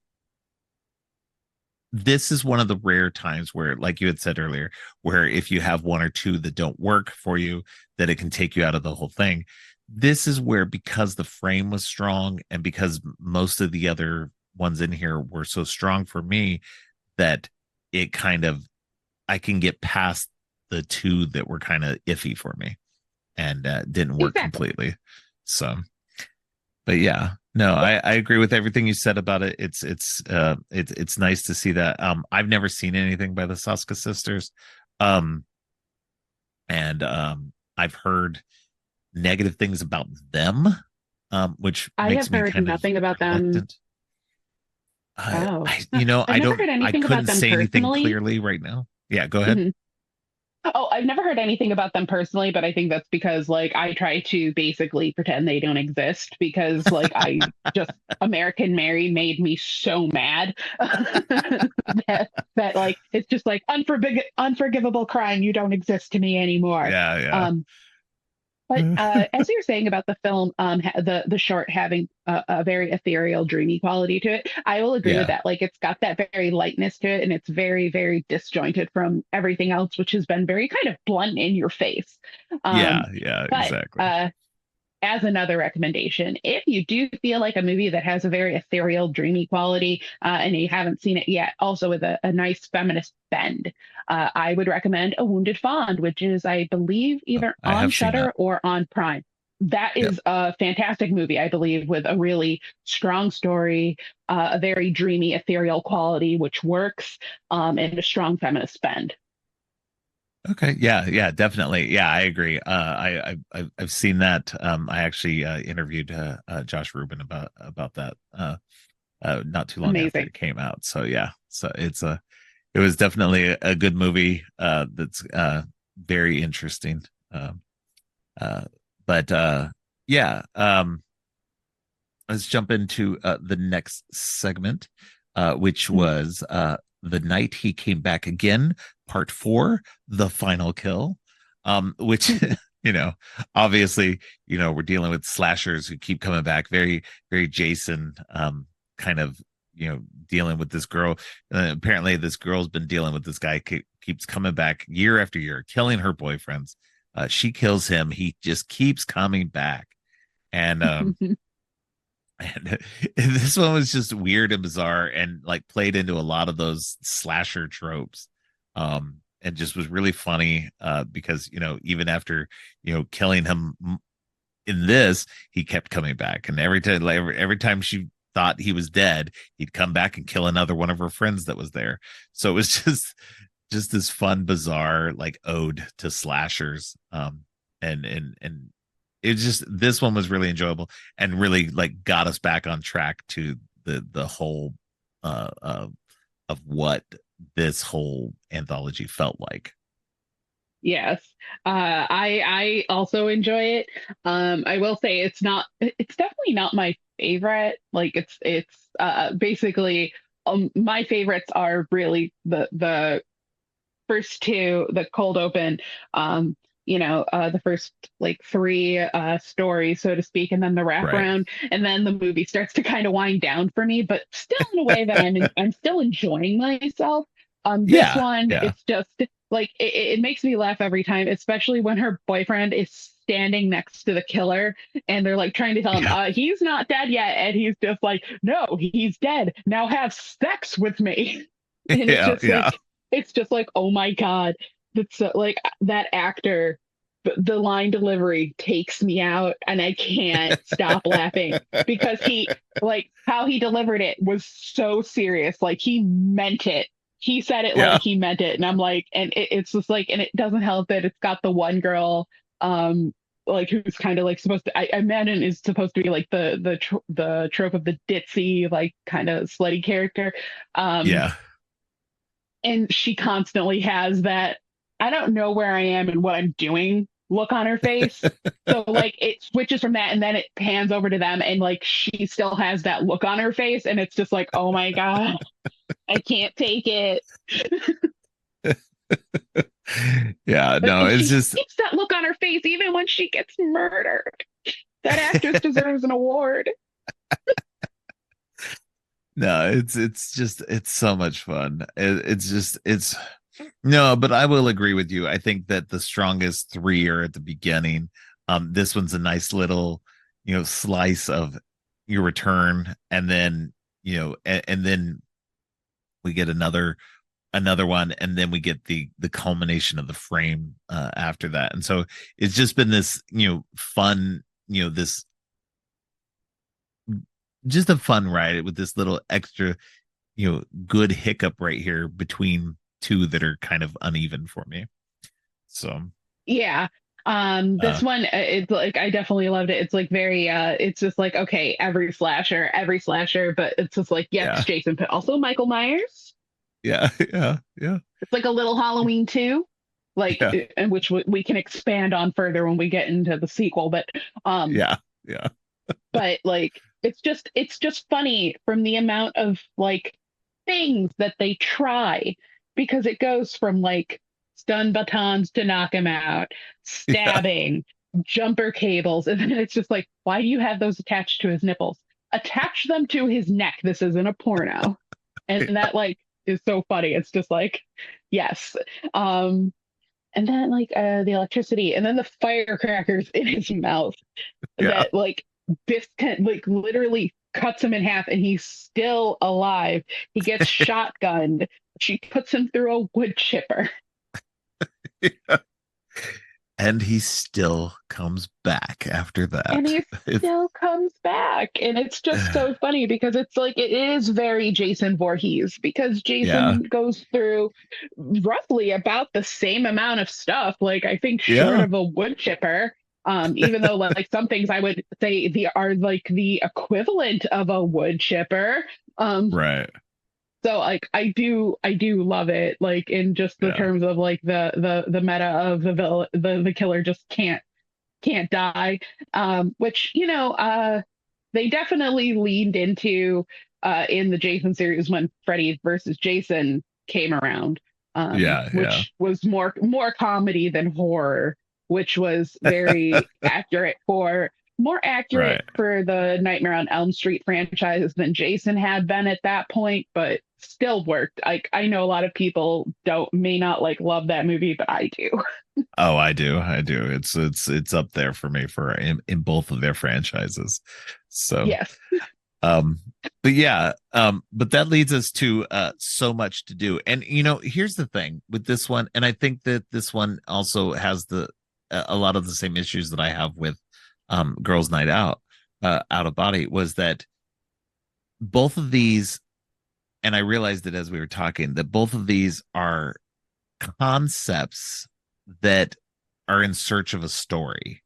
this is one of the rare times where, like you had said earlier, where if you have one or two that don't work for you, that it can take you out of the whole thing. This is where, because the frame was strong and because most of the other ones in here were so strong for me, that it kind of, I can get past the two that were kind of iffy for me and didn't work Exactly. completely. So, but yeah, no, I agree with everything you said about it. It's nice to see that. I've never seen anything by the Saska sisters. Um and I've heard negative things about them, which I have makes me heard kind of nothing about them. reluctant. Oh, Huh. I've I never don't, heard I anything about couldn't them say anything personally. clearly right now. Yeah, go ahead. Mhm. Oh, I've never heard anything about them personally, but I think that's because like I try to basically pretend they don't exist because like I just American Mary made me so mad that like it's just like unforgivable crime. You don't exist to me anymore. Yeah, Um, But as you're saying about the film, the short having a very ethereal, dreamy quality to it, I will agree with yeah, that. Like it's got that very lightness to it, and it's very, very disjointed from everything else, which has been very kind of blunt in your face. yeah, Um, yeah, but exactly. as another recommendation, if you do feel like a movie that has a very ethereal, dreamy quality, and you haven't seen it yet, also with a nice feminist bend, I would recommend A Wounded Fawn, which is, I believe, Oh, either I on have seen that. Shutter or on Prime. That Yep. is a fantastic movie, I believe, with a really strong story, a very dreamy, ethereal quality, which works, and a strong feminist bend. Okay. Yeah. Yeah. Definitely. Yeah. I agree. I've seen that. I actually interviewed Josh Rubin about that not too long after Amazing. it came out. So yeah. So it was definitely a good movie. That's very interesting. Um, uh, but yeah. Let's jump into the next segment, which was The Night He Came Back Again, Part 4, The Final Kill, which, you know, obviously, we're dealing with slashers who keep coming back, very, very Jason, kind of, dealing with this girl. Apparently, this girl's been dealing with this guy, keeps coming back year after year, killing her boyfriends. She kills him. He just keeps coming back. And and this one was just weird and bizarre and like played into a lot of those slasher tropes. And just was really funny, because, even after, killing him in this, he kept coming back. And every time, like, every time she thought he was dead, he'd come back and kill another one of her friends that was there. So it was just this fun, bizarre, like, ode to slashers. And it just, this one was really enjoyable and really like got us back on track to the whole uh, uh of what this whole anthology felt like. Yes. I also enjoy it. I will say it's definitely not my favorite. Like it's basically my favorites are really the first two, the cold open, um the first like three stories, so to speak, and then the Right. wraparound, and then the movie starts to kind of wind down for me, but still in a way that I'm still enjoying myself. This Yeah. one, Yeah. it's just like it makes me laugh every time, especially when her boyfriend is standing next to the killer and they're like trying to tell him, Yeah. he's not dead yet, and he's just like, no, he's dead. Now have sex with me. And Yeah. Yeah. it's just like, oh my God, that's like that actor, the line delivery takes me out and I can't stop laughing because like how he delivered it was so serious. Like he meant it. He said it Yeah. like he meant it. And I'm like, and it's just like, and it doesn't help that it's got the one girl, um, like who's kind of like supposed to, I imagine is supposed to be like the trope of the ditzy, like kind of slutty character. Um, Yeah. and she constantly has that I don't know where I am and what I'm doing look on her face. So like it switches from that and then it pans over to them and like she still has that look on her face and it's just like, oh my God, I can't take it. Yeah. But No, and it's she just keeps that look on her face even when she gets murdered. That actress deserves an award. no, it's just it's so much fun. It's just it's no, but I will agree with you. I think that the strongest three are at the beginning. This one's a nice little, slice of your return, and then and then we get another one, and then we get the culmination of the frame after that. And so it's just been this fun, this just a fun ride with this little extra good hiccup right here between two that are kind of uneven for me. So Yeah. uh This one, it's like I definitely loved it. It's like very it's just like, okay, every slasher, but it's just like, yes, yeah. Jason, but also Michael Myers. Yeah. Yeah. Yeah. It's like a little Halloween too, like Yeah. and which we can expand on further when we get into the sequel. Um, Yeah. Yeah. but like it's just funny from the amount of like things that they try because it goes from like stun batons to knock him out, Yeah. stabbing, jumper cables, and then it's just like, why do you have those attached to his nipples? Attach them to his neck. This isn't a porno. And that like is so funny. It's just like, yes. Um, and then like the electricity and then the firecrackers in his mouth Yeah. that like like literally cuts him in half and he's still alive. He gets shotgunned. She puts him through a wood chipper. Yeah. And he still comes back after And that. he It's still comes back. And it's just so funny because it's like it is very Jason Voorhees because yeah. Jason goes through roughly about the same amount of stuff. Like I think short Yeah. of a wood chipper. Even though like some things I would say the are like the equivalent of a wood chipper. Um, Right. so like I do love it like in just the Yeah. terms of like the meta of the killer just can't die, which they definitely leaned into in the Jason series when Freddy versus Jason came around, Yeah. Yeah. which was more comedy than horror, which was very accurate for more accurate Right. for the Nightmare on Elm Street franchise than Jason had been at that point, but still worked. I know a lot of people don't may not like love that movie, but I do. Oh, I do. I do. It's up there for me for in both of their franchises. So Yes. um but yeah, but that leads us to so much to do. And here's the thing with this one, and I think that this one also has a lot of the same issues that I have with Girls Night Out, Out of Body, was that both of these, and I realized it as we were talking, that both of these are concepts that are in search of a story.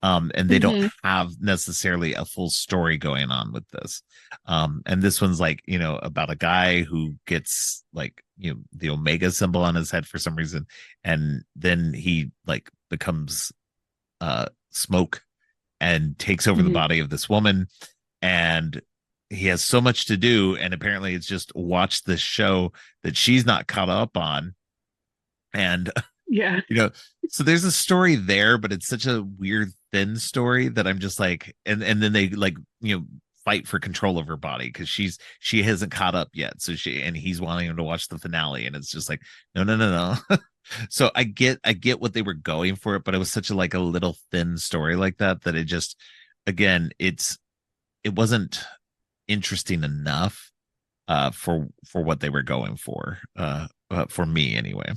And they don't Hmm. have necessarily a full story going on with this. And this one's like, about a guy who gets like, the Omega symbol on his head for some reason. And then he like becomes smoke and takes over the Hmm. body of this woman. And he has so much to do. And apparently it's just watch this show that she's not caught up on, and Yeah. you know, so there's a story there, but it's such a weird thin story that I'm just like, and then they like, fight for control of her body because she hasn't caught up yet. So he's wanting him to watch the finale, and it's just like, no, no, no, no. So I get what they were going for it, but it was such a like a little thin story like that it just, again, it wasn't interesting enough for what they were going for me anyway.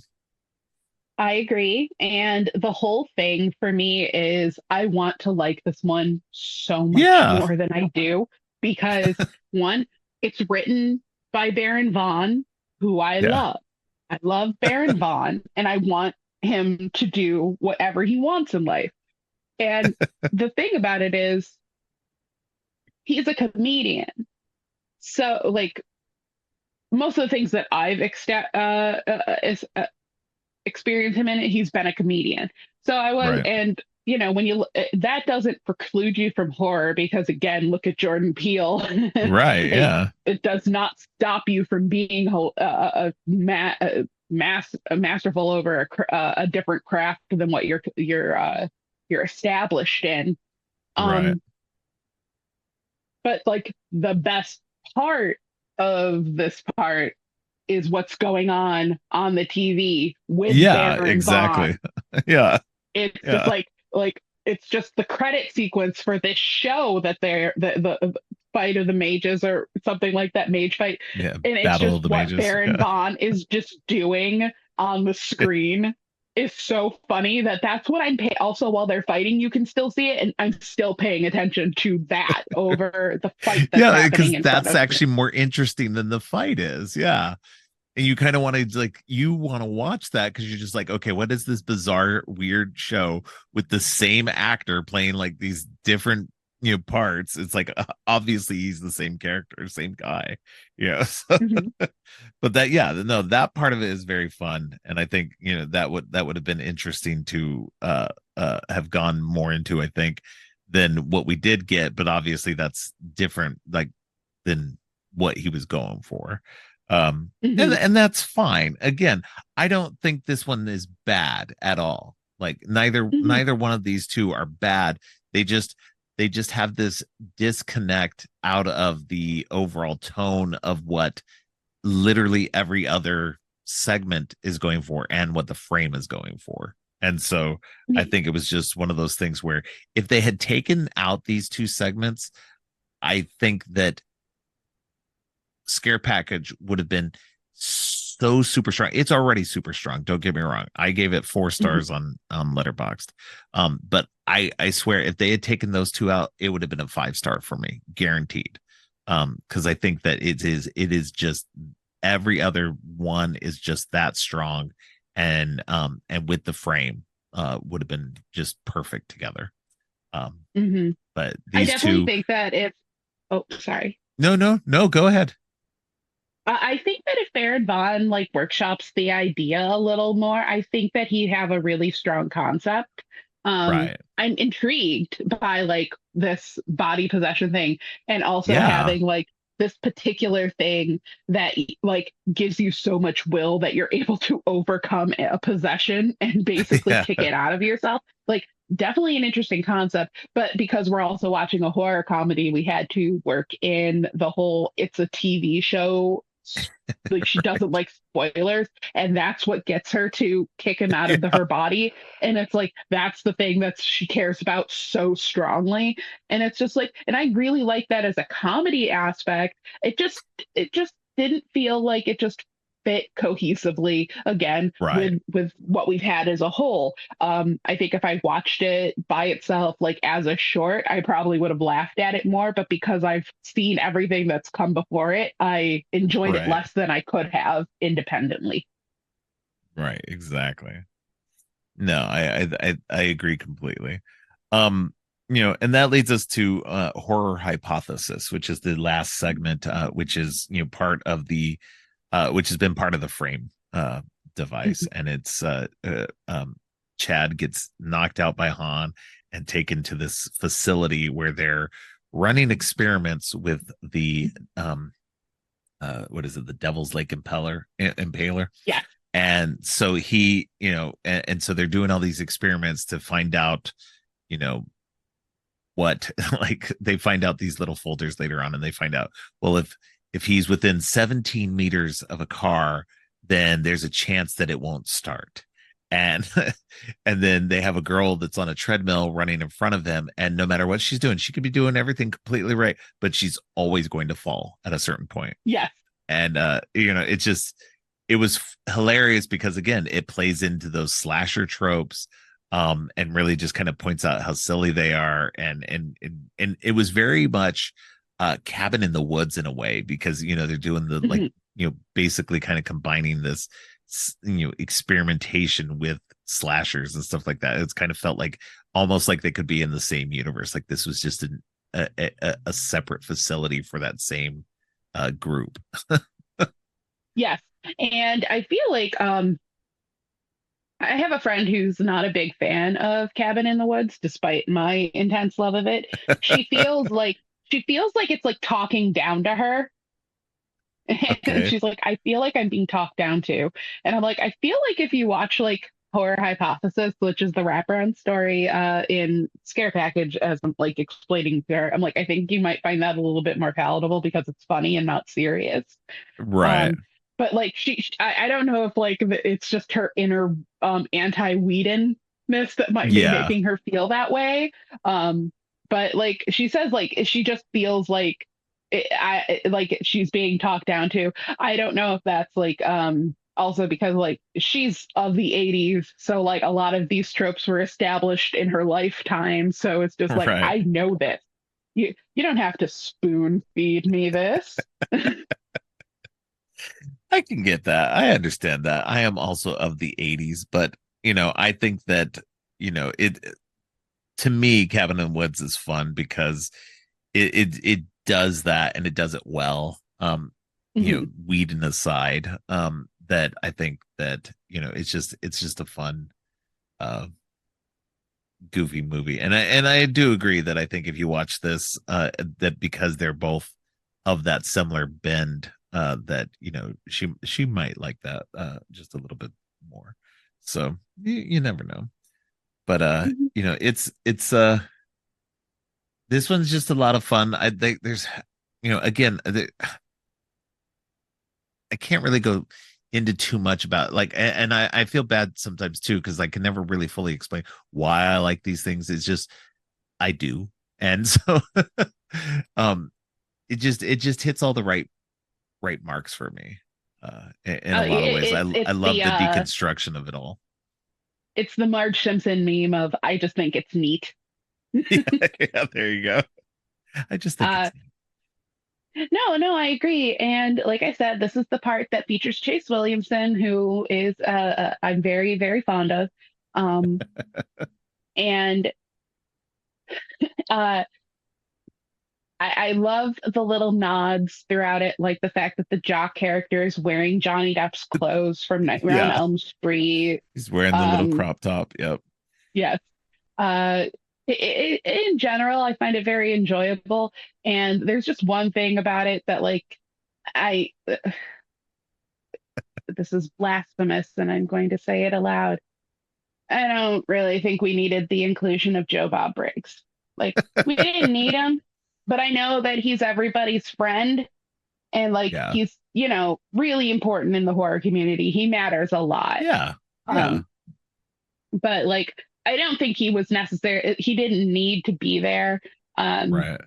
I agree. And the whole thing for me is I want to like this one so much Yeah, more than I do because one, it's written by Baron Vaughn, who I yeah, love. I love Baron Vaughn and I want him to do whatever he wants in life. And the thing about it is he's a comedian. So like most of the things that experienced him in it, he's been a comedian. So I was, right, and when that doesn't preclude you from horror because again, look at Jordan Peele. right, yeah, It does not stop you from being a masterful over a different craft than what you're established in. right, Um, but like the best part of this part is what's going on the TV with yeah, Baron exactly. Vaughn. Yeah, It's just yeah, like it's just the credit sequence for this show that they're the fight of the mages or something like that, mage fight, yeah. and it's Battle just of the what Mages. Baron Yeah, Vaughn is just doing on the screen is so funny that's what also while they're fighting you can still see it and I'm still paying attention to that over the fight that's yeah, happening because in front that's of me. actually more interesting than the fight is. Yeah, and you kind of want to like you want to watch that because you're just like, okay, what is this bizarre weird show with the same actor playing like these different parts? It's like obviously he's the same character, same guy. Yeah. Mhm. But that, yeah, no, that part of it is very fun, and I think that would have been interesting to have gone more into, I think, than what we did get, but obviously that's different like than what he was going for. And Mhm. that's fine. Again, I don't think this one is bad at all. Like Mhm. neither one of these two are bad. They just they just have this disconnect out of the overall tone of what literally every other segment is going for and what the frame is going for. And so I Mhm. think it was just one of those things where if they had taken out these two segments, I think that Scare Package would have been so super strong. It's already super strong. Don't get me wrong. I gave it 4 stars on Letterboxd. But I swear if they had taken those two out, it would have been a 5 star for me, guaranteed. Because I think that it is just every other one is just that strong, and with the frame, would have been just perfect together. Um, Mhm. but I these definitely two, think that if oh sorry. no, no, no, go ahead. I think that if Baron Vaughn like workshops the idea a little more, I think that he'd have a really strong concept. Right. I'm intrigued by like this body possession thing and also Yeah. having like this particular thing that like gives you so much will that you're able to overcome a possession and basically Yeah. kick it out of yourself. Like definitely an interesting concept, but because we're also watching a horror comedy, we had to work in the whole it's a TV show, like she doesn't like spoilers and that's what gets her to kick him out of Yeah. her body, and it's like that's the thing that she cares about so strongly, and it's just like, and I really like that as a comedy aspect. It just didn't feel like it just fit cohesively again Right. with what we've had as a whole. I think if I watched it by itself, like as a short, I probably would have laughed at it more. But because I've seen everything that's come before it, I enjoyed it Right. less than I could have independently. Right. Exactly. No, I agree completely. Um, and that leads us to horror hypothesis, which is the last segment, which is part of the which has been part of the frame device, and it's Chad gets knocked out by Han and taken to this facility where they're running experiments with the what is it, the Devil's Lake Impaler. Yeah. And so he, and so they're doing all these experiments to find out, you know, what like they find out these little folders later on, and they find out, well, if he's within 17 meters of a car, then there's a chance that it won't start. And and then they have a girl that's on a treadmill running in front of them, and no matter what she's doing, she could be doing everything completely right, but she's always going to fall at a certain point. Yes. And it's just, it was hilarious because again, it plays into those slasher tropes, and really just kind of points out how silly they are. And it was very much cabin in the woods in a way, because they're doing the like, Mhm. basically kind of combining this experimentation with slashers and stuff like that. It's kind of felt like almost like they could be in the same universe, like this was just a separate facility for that same group. Yes. And I feel like I have a friend who's not a big fan of Cabin in the Woods, despite my intense love of it. She feels like she feels like it's like talking down to her. And Okay. she's like, I feel like I'm being talked down to. And I'm like, I feel like if you watch like Horror Hypothesis, which is the wraparound story in Scare Package, as I'm like explaining there, I'm like, I think you might find that a little bit more palatable because it's funny and not serious. Right. Um, but like I don't know if like it's just her inner anti-Whedonness that might be Yeah. making her feel that way. But like she says, like she just feels like like she's being talked down to. I don't know if that's like also because like she's of the 80s, so like a lot of these tropes were established in her lifetime. So it's just like Right. I know this. You don't have to spoon feed me this. I can get that. I understand that. I am also of the 80s, but I think that, it to me, Cabin in the Woods is fun because it does that, and it does it well. Mhm. Whedon aside, that I think that, it's just a fun uh goofy movie. And I do agree that I think if you watch this, that because they're both of that similar bend, that she might like that just a little bit more. So you never know. But Mhm. it's this one's just a lot of fun. I think there's, again, I can't really go into too much about, like, and I feel bad sometimes too, because I can never really fully explain why I like these things. It's just I do. And so um it just hits all the right marks for me. In a lot of ways. I love the deconstruction of it all. It's the Marge Simpson meme of I just think it's neat. Yeah, yeah, there you go. I just think Uh it's no, I agree. And like I said, this is the part that features Chase Williamson, who is I'm very, very fond of. Um and uh I love the little nods throughout it, like the fact that the jock character is wearing Johnny Depp's clothes from Nightmare on yeah. Elm Street. He's wearing the little Um, crop top. Yep. yes. Uh, in general, I find it very enjoyable. And there's just one thing about it that, like, I this is blasphemous, and I'm going to say it aloud. I don't really think we needed the inclusion of Joe Bob Briggs. Like, we didn't need him, but I know that he's everybody's friend, and like Yeah. he's really important in the horror community. He matters a lot. Yeah. Yeah. Um, but like I don't think he was necessary. He didn't need to be there. Um, Right.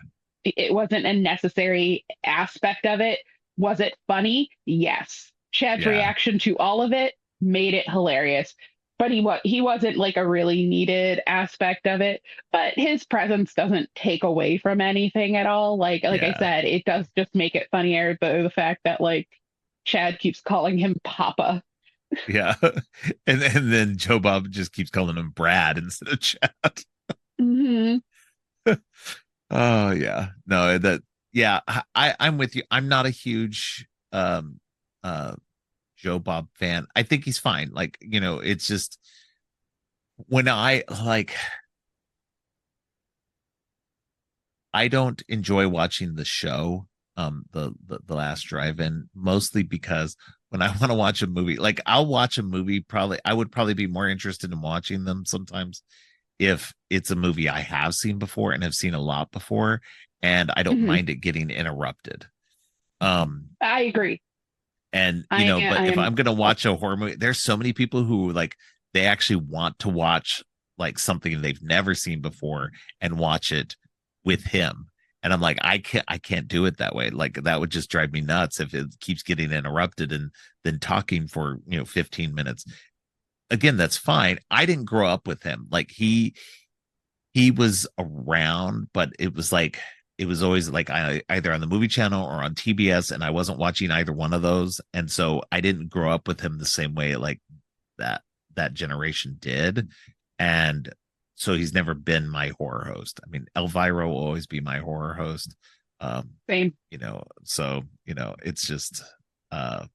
it wasn't a necessary aspect of it. Was it funny? Yes. Chad's Yeah. reaction to all of it made it hilarious. But he wasn't like a really needed aspect of it. But his presence doesn't take away from anything at all. Like I Yeah. said, it does just make it funnier. The fact that like Chad keeps calling him Papa. Yeah. And then Joe Bob just keeps calling him Brad instead of Chad. Hmm. Oh yeah. No, that yeah, I'm with you. I'm not a huge uh Joe Bob fan. I think he's fine. Like, it's just when I don't enjoy watching the show, the last drive-in, mostly because when I want to watch a movie, like I'll watch a movie, probably I would probably be more interested in watching them sometimes if it's a movie I have seen before and have seen a lot before, and I don't Mhm. mind it getting interrupted. Um, I agree. and I but I if am. I'm gonna watch a horror movie, there's so many people who like they actually want to watch like something they've never seen before and watch it with him. And I'm like, I can't do it that way. Like that would just drive me nuts if it keeps getting interrupted and then talking for 15 minutes. Again, that's fine. I didn't grow up with him. Like he was around, but it was like it was always like either on the movie channel or on TBS, and I wasn't watching either one of those, and so I didn't grow up with him the same way like that that generation did, and so he's never been my horror host. I mean, Elvira will always be my horror host. Same. So it's just uh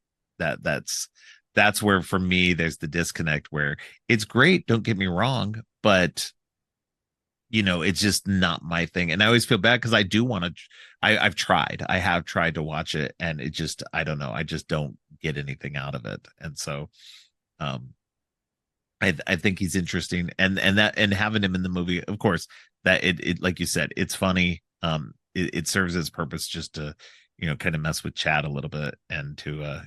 that's where for me there's the disconnect where it's great, don't get me wrong, but it's just not my thing. And I always feel bad because I do want to, I have tried to watch it and it just, I don't know. I just don't get anything out of it. And so, um, I think he's interesting and having him in the movie, of course, that it, like you said, it's funny. It serves its purpose just to, kind of mess with Chad a little bit and to,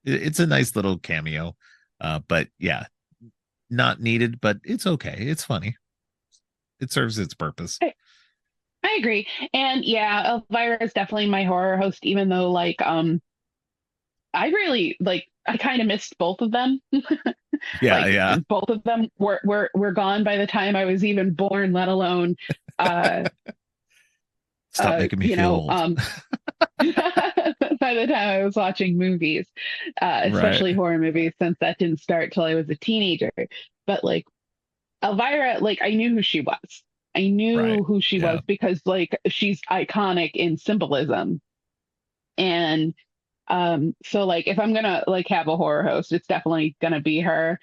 it's a nice little cameo. But yeah, not needed, but it's okay. It's funny. It serves its purpose. I agree. And yeah, Elvira is definitely my horror host, even though I really I kind of missed both of them. Yeah, Like yeah. both of them were gone by the time I was even born, let alone uh Stop making me you feel know, old. by the time I was watching movies, Right, especially horror movies, since that didn't start till I was a teenager. But Elvira, I knew who she was. I right. knew who she Yeah, was because she's iconic in symbolism. And so if I'm gonna have a horror host, it's definitely gonna be her.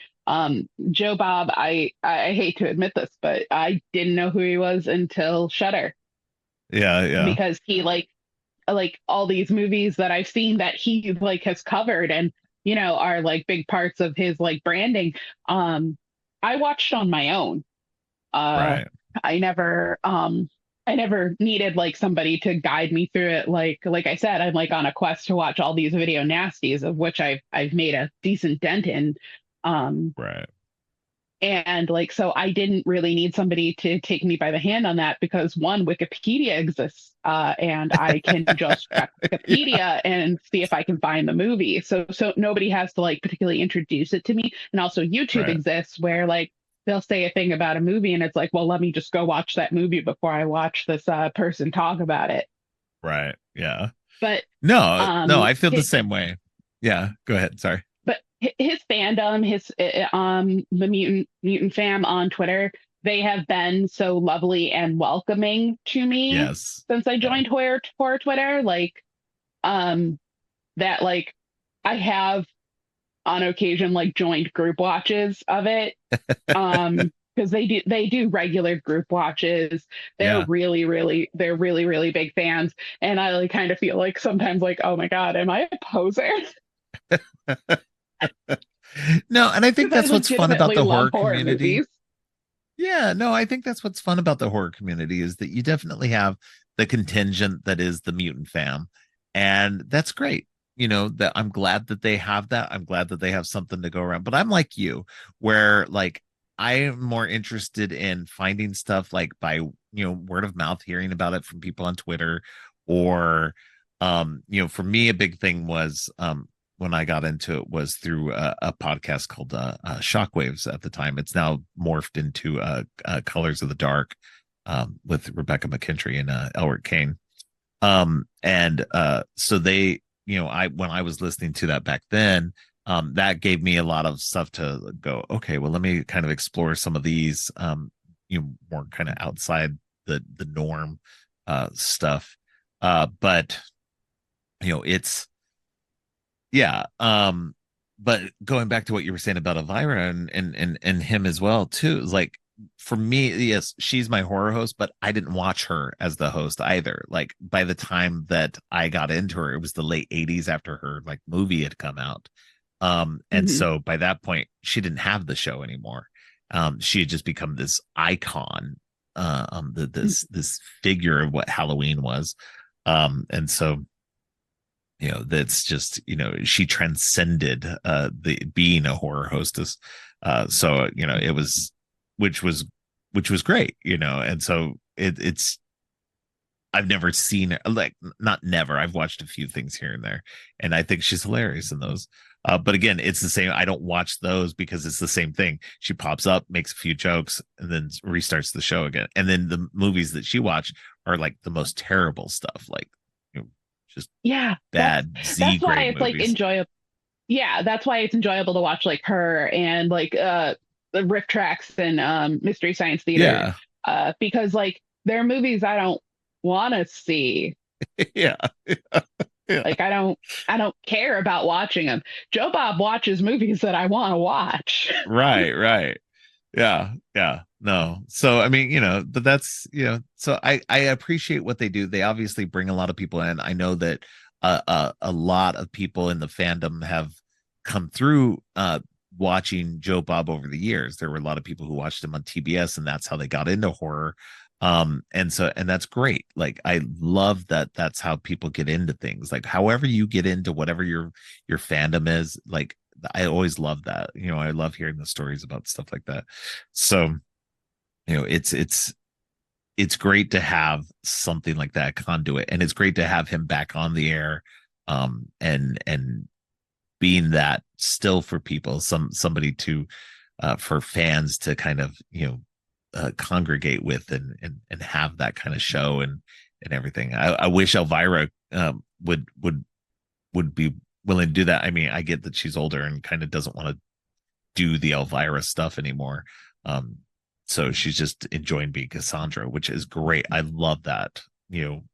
Joe Bob, I hate to admit this, but I didn't know who he was until Shudder yeah, yeah. because he all these movies that I've seen that he has covered and are big parts of his branding. Um, I watched on my own. Uh, Right, I never I never needed somebody to guide me through it. Like I said, I'm on a quest to watch all these video nasties, of which I've made a decent dent in. Um, right. and so I didn't really need somebody to take me by the hand on that because one, Wikipedia exists, and I can just check Yeah, Wikipedia and see if I can find the movie. So nobody has to particularly introduce it to me. And also YouTube right, exists where they'll say a thing about a movie and it's like, well, let me just go watch that movie before I watch this person talk about it. right. Yeah. But No, no, um I feel the hi- same way. Yeah, go ahead. Sorry. his fandom, his the mutant fam on Twitter, they have been so lovely and welcoming to me Yes. since I Yeah. joined horror Twitter. Um that I have on occasion joined group watches of it. Because they do regular group watches. Yeah. They're really big fans. And I kind of feel sometimes oh my God, am I a poser? No, and I think Because I that's what's fun about legitimately the love horror horror community. movies. Yeah, no, I think that's what's fun about the horror community is that you definitely have the contingent that is the mutant fam. And that's great. That I'm glad that they have that. I'm glad that they have something to go around. But I'm like you, where I am more interested in finding stuff by, word of mouth, hearing about it from people on Twitter or for me a big thing was when I got into it was through a podcast called Shockwaves at the time. It's now morphed into Colors of the Dark with Rebecca McKintry and Elric Kane. And so they, I when I was listening to that back then, that gave me a lot of stuff to go, okay, well, let me kind of explore some of these, more kind of outside the norm stuff. But it's yeah. But going back to what you were saying about Elvira and him as well too, is for me, yes, she's my horror host, but I didn't watch her as the host either. Like by the time that I got into her, it was the late 80s after her like movie had come out. And Hmm. so by that point, she didn't have the show anymore. She had just become this icon, this figure of what Halloween was. And so that's just she transcended the being a horror hostess. So it was, which was which was great, and so it's I've never seen her, like, not never. I've watched a few things here and there, and I think she's hilarious in those. But again, it's the same. I don't watch those because it's the same thing. She pops up, makes a few jokes, and then restarts the show again. And then the movies that she watched are like the most terrible stuff, like just Yeah, bad Z that's why grade it's like movies. enjoyable. Yeah, that's why it's enjoyable to watch like her and like the Riff Tracks and Mystery Science Theater, Yeah, because like they're movies I don't want to see. yeah, yeah. Like I don't care about watching them. Joe Bob watches movies that I want to watch. Right, right. Yeah, yeah. No. So I mean, but that's, so I appreciate what they do. They obviously bring a lot of people in. I know that a lot of people in the fandom have come through watching Joe Bob over the years. There were a lot of people who watched him on TBS, and that's how they got into horror. And that's great. Like I love that that's how people get into things. Like however you get into whatever your fandom is, like I always love that. I love hearing the stories about stuff like that. So, it's great to have something like that conduit, and it's great to have him back on the air, and being that still for people, somebody to for fans to kind of congregate with, and have that kind of show, and everything. I wish Elvira would be willing to do that. I mean, I get that she's older and kind of doesn't want to do the Elvira stuff anymore. Um, so she's just enjoying being Cassandra, which is great. I love that, Mhm.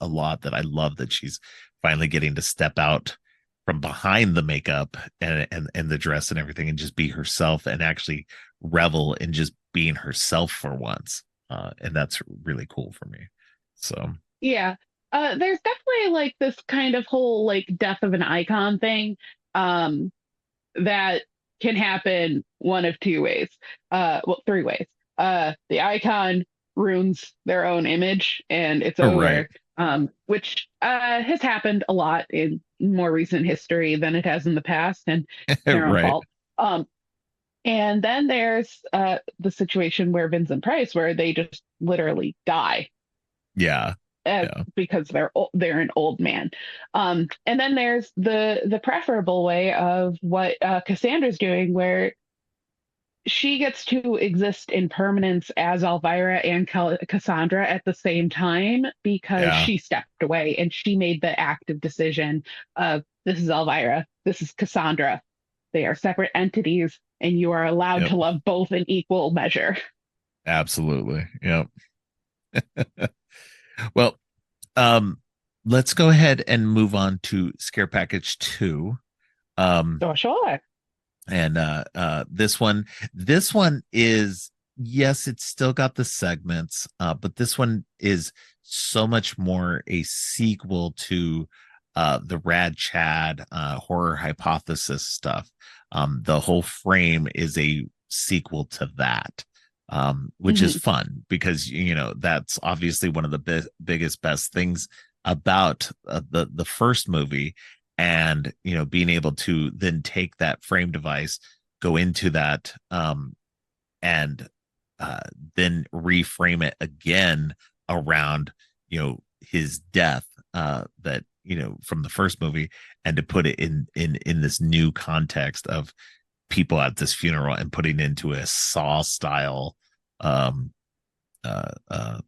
a lot. That I love that she's finally getting to step out from behind the makeup and the dress and everything, and just be herself, and actually revel in just being herself for once. And that's really cool for me. So, Yeah. There's definitely like this kind of whole like death of an icon thing. Um, that can happen one of two ways. Well, three ways. The icon ruins their own image and it's right, over, which has happened a lot in more recent history than it has in the past, and their own right, fault. Um, and then there's the situation where Vincent Price, where they just literally die yeah, yeah, because they're an old man. And then there's the preferable way of what Cassandra's doing, where she gets to exist in permanence as Elvira and Cassandra at the same time, because yeah, she stepped away and she made the active decision of, this is Elvira, this is Cassandra. They are separate entities, and you are allowed yep, to love both in equal measure. absolutely, yep. Well, um, let's go ahead and move on to Scare Package 2. Um, So sure. and this one is, yes, it's still got the segments, but this one is so much more a sequel to the Rad Chad horror hypothesis stuff. The whole frame is a sequel to that. Which is Hmm. fun because that's obviously one of the biggest best things about the first movie, and being able to then take that frame device, go into that, and uh, then reframe it again around his death, that from the first movie, and to put it in this new context of people at this funeral, and putting into a Saw style, um uh uh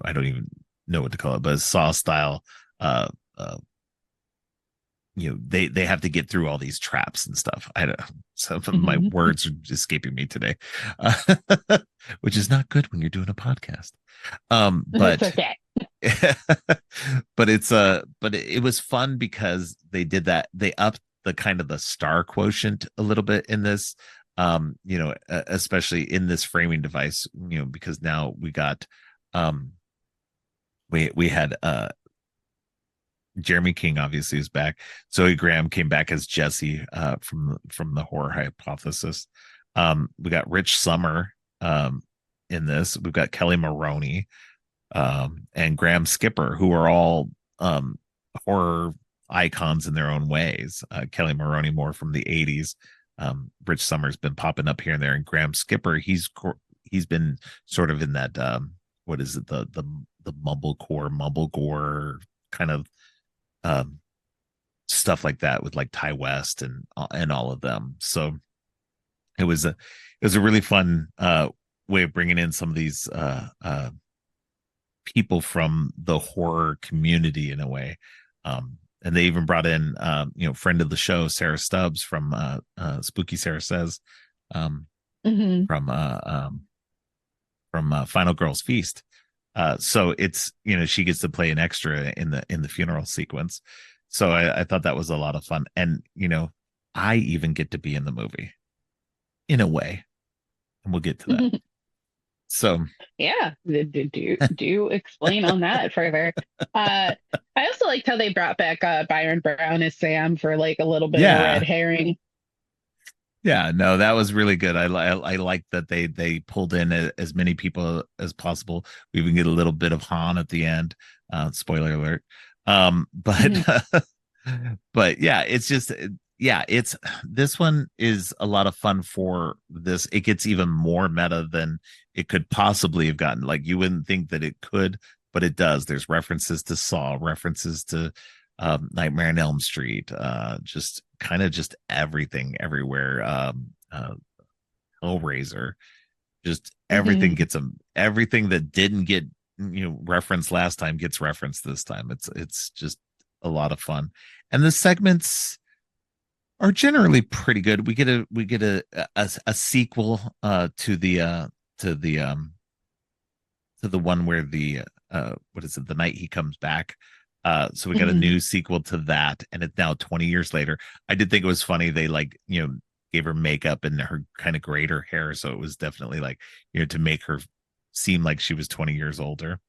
I don't even know what to call it, but a Saw style, uh uh they have to get through all these traps and stuff. I don't, some of my Hmm. words are escaping me today, uh, which is not good when you're doing a podcast. It's But okay. but it was fun because they did that. They upped the kind of the star quotient a little bit in this, especially in this framing device, because now we got um we had Jeremy King obviously is back. Zoe Graham came back as Jesse from the horror hypothesis. We got Rich Summer in this. We've got Kelly Maroney and Graham Skipper, who are all horror icons in their own ways. Kelly Maroney more from the '80s. Rich Summer's been popping up here and there, and Graham Skipper, he's been sort of in that what is it, the mumble gore kind of um, stuff like that with like Ty West and all of them. So it was a really fun way of bringing in some of these people from the horror community in a way. And they even brought in friend of the show Sarah Stubbs from Spooky Sarah Says, um, Hmm. from Final Girls Feast. So it's she gets to play an extra in the funeral sequence. So I thought that was a lot of fun, and I even get to be in the movie in a way, and we'll get to that. So Yeah, do explain on that further. I also liked how they brought back Byron Brown as Sam for like a little bit of a red yeah, herring. yeah, no, that was really good. I like that they pulled in as many people as possible. We even get a little bit of Han at the end. Spoiler alert. But Mhm. but yeah, it's just yeah, it's this one is a lot of fun for this. It gets even more meta than it could possibly have gotten. Like you wouldn't think that it could, but it does. There's references to Saw, references to Nightmare on Elm Street, just kind of just everything everywhere. Hellraiser, just everything Mhm. gets them. Everything that didn't get referenced last time gets referenced this time. It's just a lot of fun, and the segments are generally pretty good. We get a sequel to the to the one where the what is it, the night he comes back. So we got a Mhm. new sequel to that, and it's now 20 years later. I did think it was funny they like gave her makeup and her kind of grayed her hair, so it was definitely like to make her seem like she was 20 years older.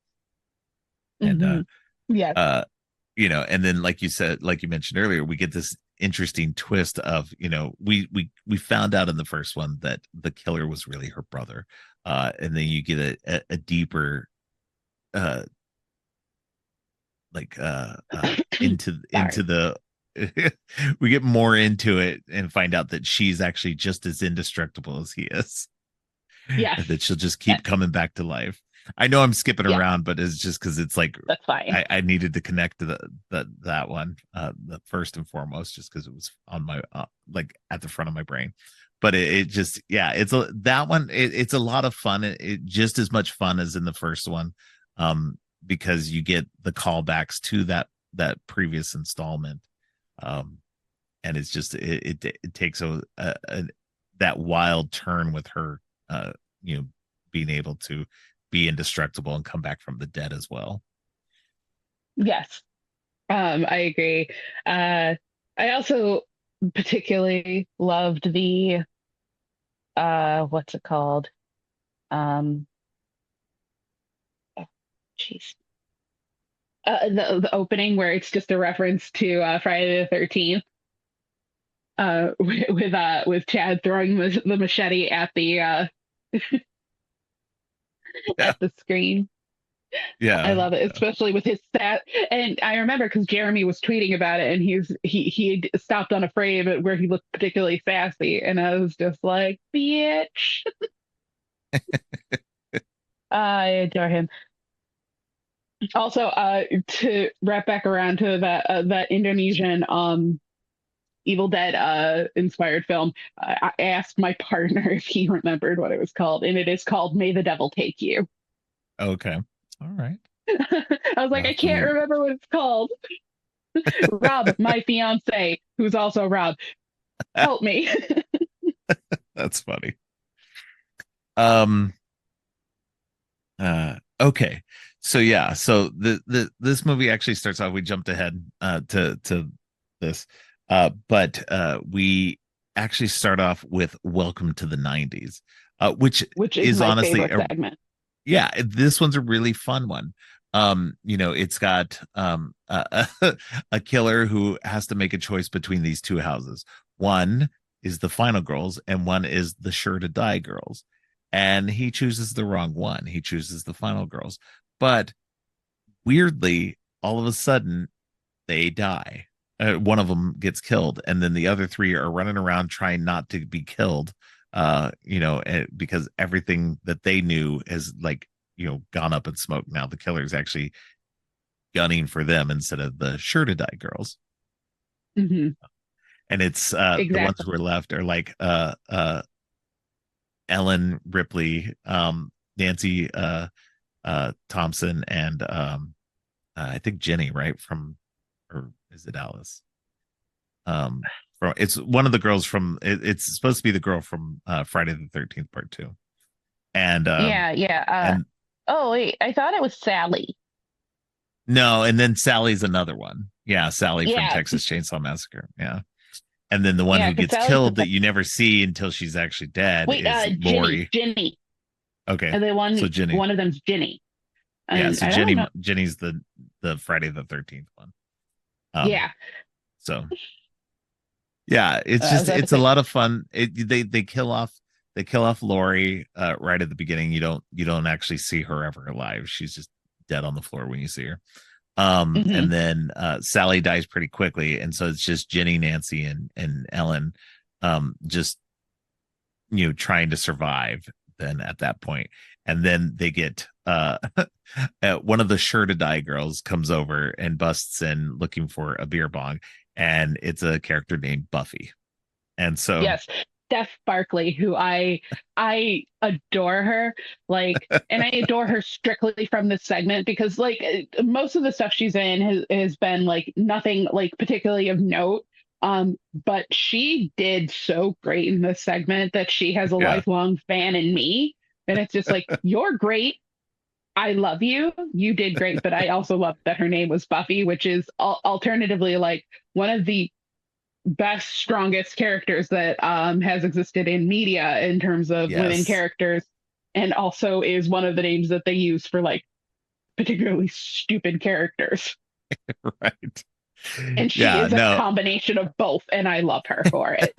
And Mhm. Yes. uh and then like you said, like you mentioned earlier, we get this interesting twist of we found out in the first one that the killer was really her brother, and then you get a deeper uh like into Sorry. the we get more into it and find out that she's actually just as indestructible as he is, Yes. and that she'll just keep Yes. coming back to life. I know I'm skipping Yeah, around, but it's just because it's like that's fine. I needed to connect to that one, the first and foremost, just because it was on my like at the front of my brain. But it just yeah, that one. It's a lot of fun. It just as much fun as in the first one, because you get the callbacks to that previous installment, um, and it's just it takes a that wild turn with her, uh, you know, being able to be indestructible and come back from the dead as well. Yes. I agree. I also particularly loved the what's it called? Um, oh, jeez. The opening where it's just a reference to Friday the 13th, with Chad throwing the machete Yeah, at the screen. I yeah, love it, especially with his stat. And I remember because Jeremy was tweeting about it, and he stopped on a frame where he looked particularly sassy, and I was just like, "Bitch!" I adore him. Also, to wrap back around to that Indonesian Evil Dead inspired film, I asked my partner if he remembered what it was called, and it is called "May the Devil Take You." okay, all right. I was like, I'll I have can't to. remember what it's called. Rob, my fiance, who's also Rob, help me. That's funny. Um. Okay. So yeah. So the this movie actually starts off. We jumped ahead to this, but we actually start off with Welcome to the 90s, which which is is my honestly favorite segment. yeah, this one's a really fun one. It's got a killer who has to make a choice between these two houses. One is the final girls, and one is the sure to die girls. And he chooses the wrong one. He chooses the final girls. But weirdly, all of a sudden, they die. One of them gets killed, and then the other three are running around trying not to be killed. Because everything that they knew has gone up in smoke. Now the killer's actually gunning for them instead of the sure to die girls. Hmm. And it's the ones Exactly. who are left are like Ellen Ripley, Nancy Thompson, and I think Jenny, right? From or is it Alice? From it's one of the girls from it's supposed to be the girl from Friday the 13th part two. And Yeah, yeah. and Oh wait, I thought it was Sally. no, and then Sally's another one. Yeah, Sally from Yeah, Texas Chainsaw Massacre. Yeah. And then the one yeah, who because gets Sally's the killed that best. you never see until she's actually dead Wait, is Ginny, Lori. Ginny, Okay. and the So Jenny. one of them's Ginny, Yeah, and so I don't know. Jenny's the Friday the 13th one. Um Yeah, so yeah, I was about to it's a say. lot of fun. They kill off Lori right at the beginning. You don't actually see her ever alive. She's just dead on the floor when you see her. Hmm. And then Sally dies pretty quickly, and so it's just Jenny, Nancy, and Ellen, just trying to survive. Then at that point, and then they get one of the sure to die girls comes over and busts in looking for a beer bong, and it's a character named Buffy, and so Yes, Steph Barkley, who I adore her, like, and I adore her strictly from this segment because like most of the stuff she's in has been like nothing like particularly of note. But she did so great in this segment that she has a yeah, lifelong fan in me. And it's just like, you're great. I love you. You did great. But I also love that her name was Buffy, which is alternatively like one of the best, strongest characters that has existed in media in terms of women yes, characters, and also is one of the names that they use for like particularly stupid characters. right, And she yeah, is a no, combination of both, and I love her for it.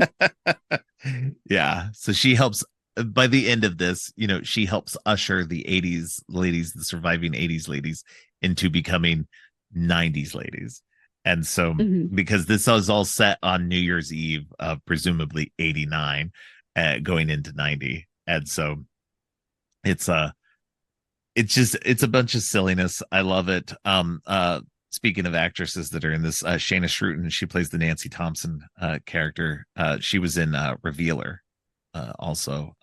yeah. So she helps by the end of this, she helps usher the 80s ladies, the surviving 80s ladies, into becoming 90s ladies. And so, Mhm. because this was all set on New Year's Eve of presumably 89, going into 90. And so it's it's a bunch of silliness. I love it. Speaking of actresses that are in this, Shayna Shruten, she plays the Nancy Thompson character. She was in Revealer, also,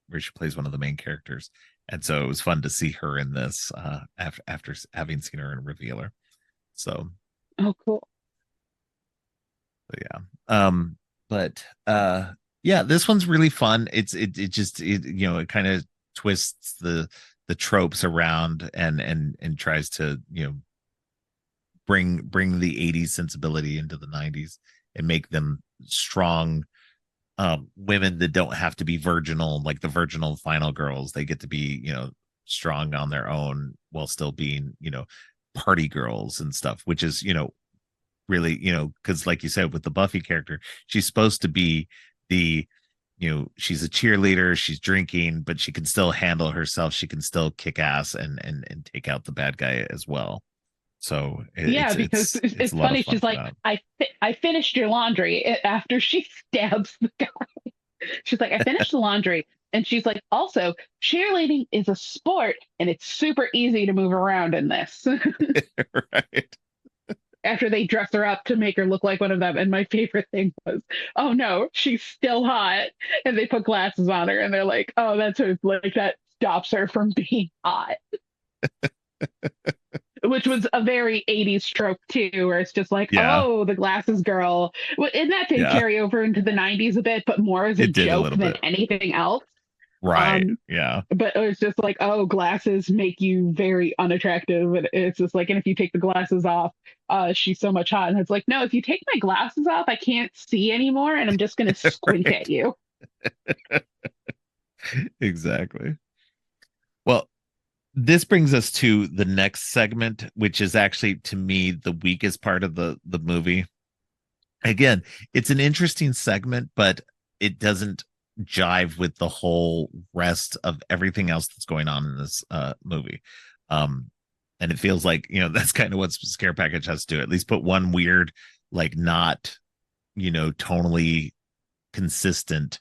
where she plays one of the main characters, and so it was fun to see her in this after having seen her in Revealer. So, Oh, cool. yeah, but yeah, this one's really fun. It kind of twists the tropes around and tries to bring the 80s sensibility into the 90s and make them strong women that don't have to be virginal, like the virginal final girls. They get to be strong on their own while still being party girls and stuff, which is really because like you said with the Buffy character, she's supposed to be the she's a cheerleader, she's drinking, but she can still handle herself, she can still kick ass and take out the bad guy as well. So Yeah, because it's a it's lot of funny. fun She's for like, that. I finished your laundry after she stabs the guy. She's like, I finished the laundry. And she's like, also, cheerleading is a sport and it's super easy to move around in this. Right. After they dress her up to make her look like one of them. And my favorite thing was, oh no, she's still hot. And they put glasses on her and they're like, oh, that's her, like that stops her from being hot, which was a very 80s trope too, where it's just like, Yeah. oh, the glasses girl. And that did Yeah. carry over into the 90s a bit, but more as a It did a joke little than bit. anything else. Right. Um, Yeah. but it was just like, oh, glasses make you very unattractive. And it's just like, and if you take the glasses off, she's so much hot. And it's like, no, if you take my glasses off, I can't see anymore, and I'm just gonna squint at Right. you. Exactly. Well, this brings us to the next segment, which is actually to me the weakest part of the movie. Again, it's an interesting segment, but it doesn't jive with the whole rest of everything else that's going on in this movie. Um, and it feels like, that's kind of what Scare Package has to do. At least put one weird, like not, tonally consistent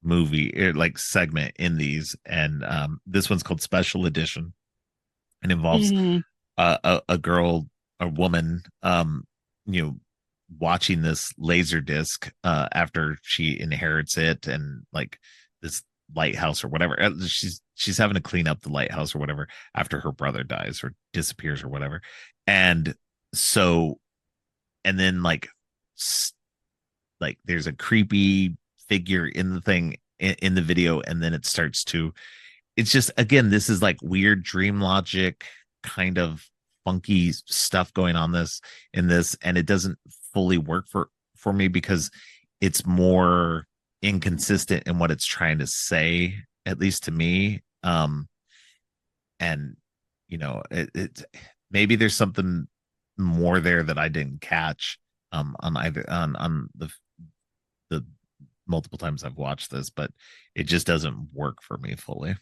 movie like segment in these. And this one's called Special Edition and involves Mhm. a girl, a woman, you know, watching this laser disc after she inherits it, and like this lighthouse or whatever. She's having to clean up the lighthouse or whatever after her brother dies or disappears or whatever. And so, and then like there's a creepy figure in the thing in the video, and then it starts to, it's just, again, this is like weird dream logic kind of funky stuff going on this in this, and it doesn't fully work for me because it's more inconsistent in what it's trying to say, at least to me. And it maybe there's something more there that I didn't catch on either on the multiple times I've watched this, but it just doesn't work for me fully.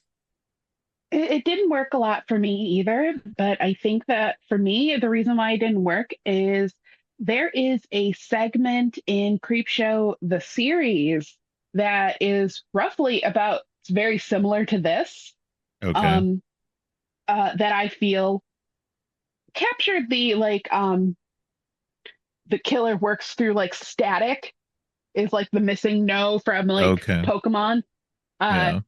It didn't work a lot for me either, but I think that for me, the reason why it didn't work is there is a segment in Creepshow, the series, that is roughly about, it's very similar to this, Okay. um, that I feel captured the killer works through like static, is like the missing no from like Okay. Pokemon. Uh, Yeah.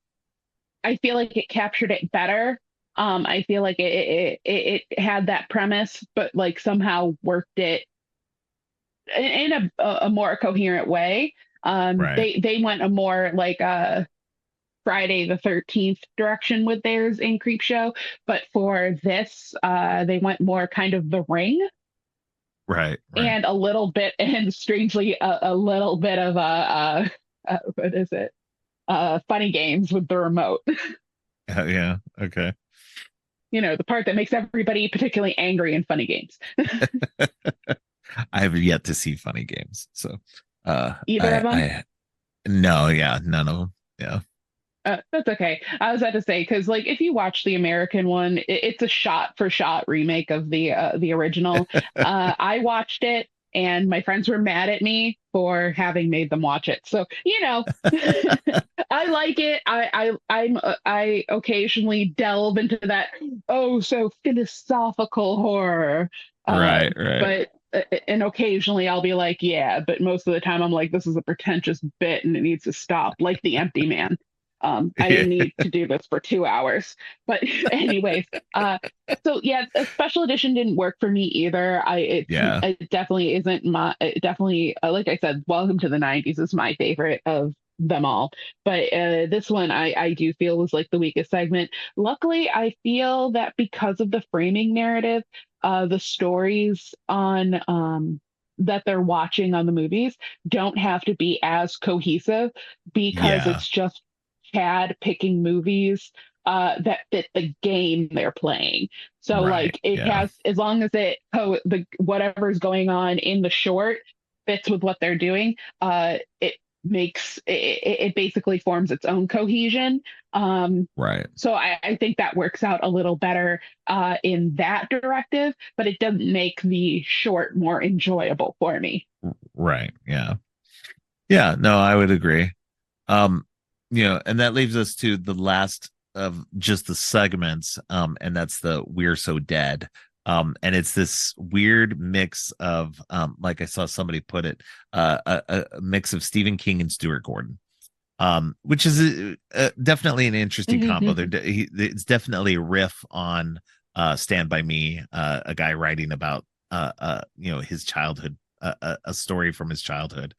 I feel like it captured it better. I feel like it had that premise, but like somehow worked it in a more coherent way. Right. They went a more like Friday the 13th direction with theirs in Creepshow, but for this, they went more kind of The Ring, Right. Right. and a little bit, and strangely, a little bit of what is it? Funny games with the remote. Yeah. Okay. The part that makes everybody particularly angry in funny games. I have yet to see Funny Games, so Either of them. I no, yeah, none of them. Yeah. That's okay. I was about to say because, like, if you watch the American one, it's a shot-for-shot remake of the original. I watched it, and my friends were mad at me for having made them watch it. So, I like it. I occasionally delve into that, oh, so philosophical horror. Uh, Right. Right. but and occasionally I'll be like, yeah, but most of the time I'm like, this is a pretentious bit and it needs to stop, like The Empty Man. I Yeah. didn't need to do this for 2 hours. But anyways, so yeah, a special edition didn't work for me either. Yeah. It definitely isn't my, it definitely, like I said, Welcome to the 90s is my favorite of them all. But this one I do feel was like the weakest segment. Luckily, I feel that because of the framing narrative, the stories on that they're watching on the movies don't have to be as cohesive because Yeah. it's just Chad picking movies that fit the game they're playing. So Right. like it Yeah. has, as long as the whatever's going on in the short fits with what they're doing, it makes it basically forms its own cohesion. Right. So I think that works out a little better in that directive, but it doesn't make the short more enjoyable for me. Right. Yeah. Yeah. No, I would agree. Um, and that leaves us to the last of just the segments, and that's the We're So Dead. And it's this weird mix of, like I saw somebody put it, a mix of Stephen King and Stuart Gordon, which is definitely an interesting combo. It's definitely a riff on Stand By Me, a guy writing about, his childhood, a story from his childhood,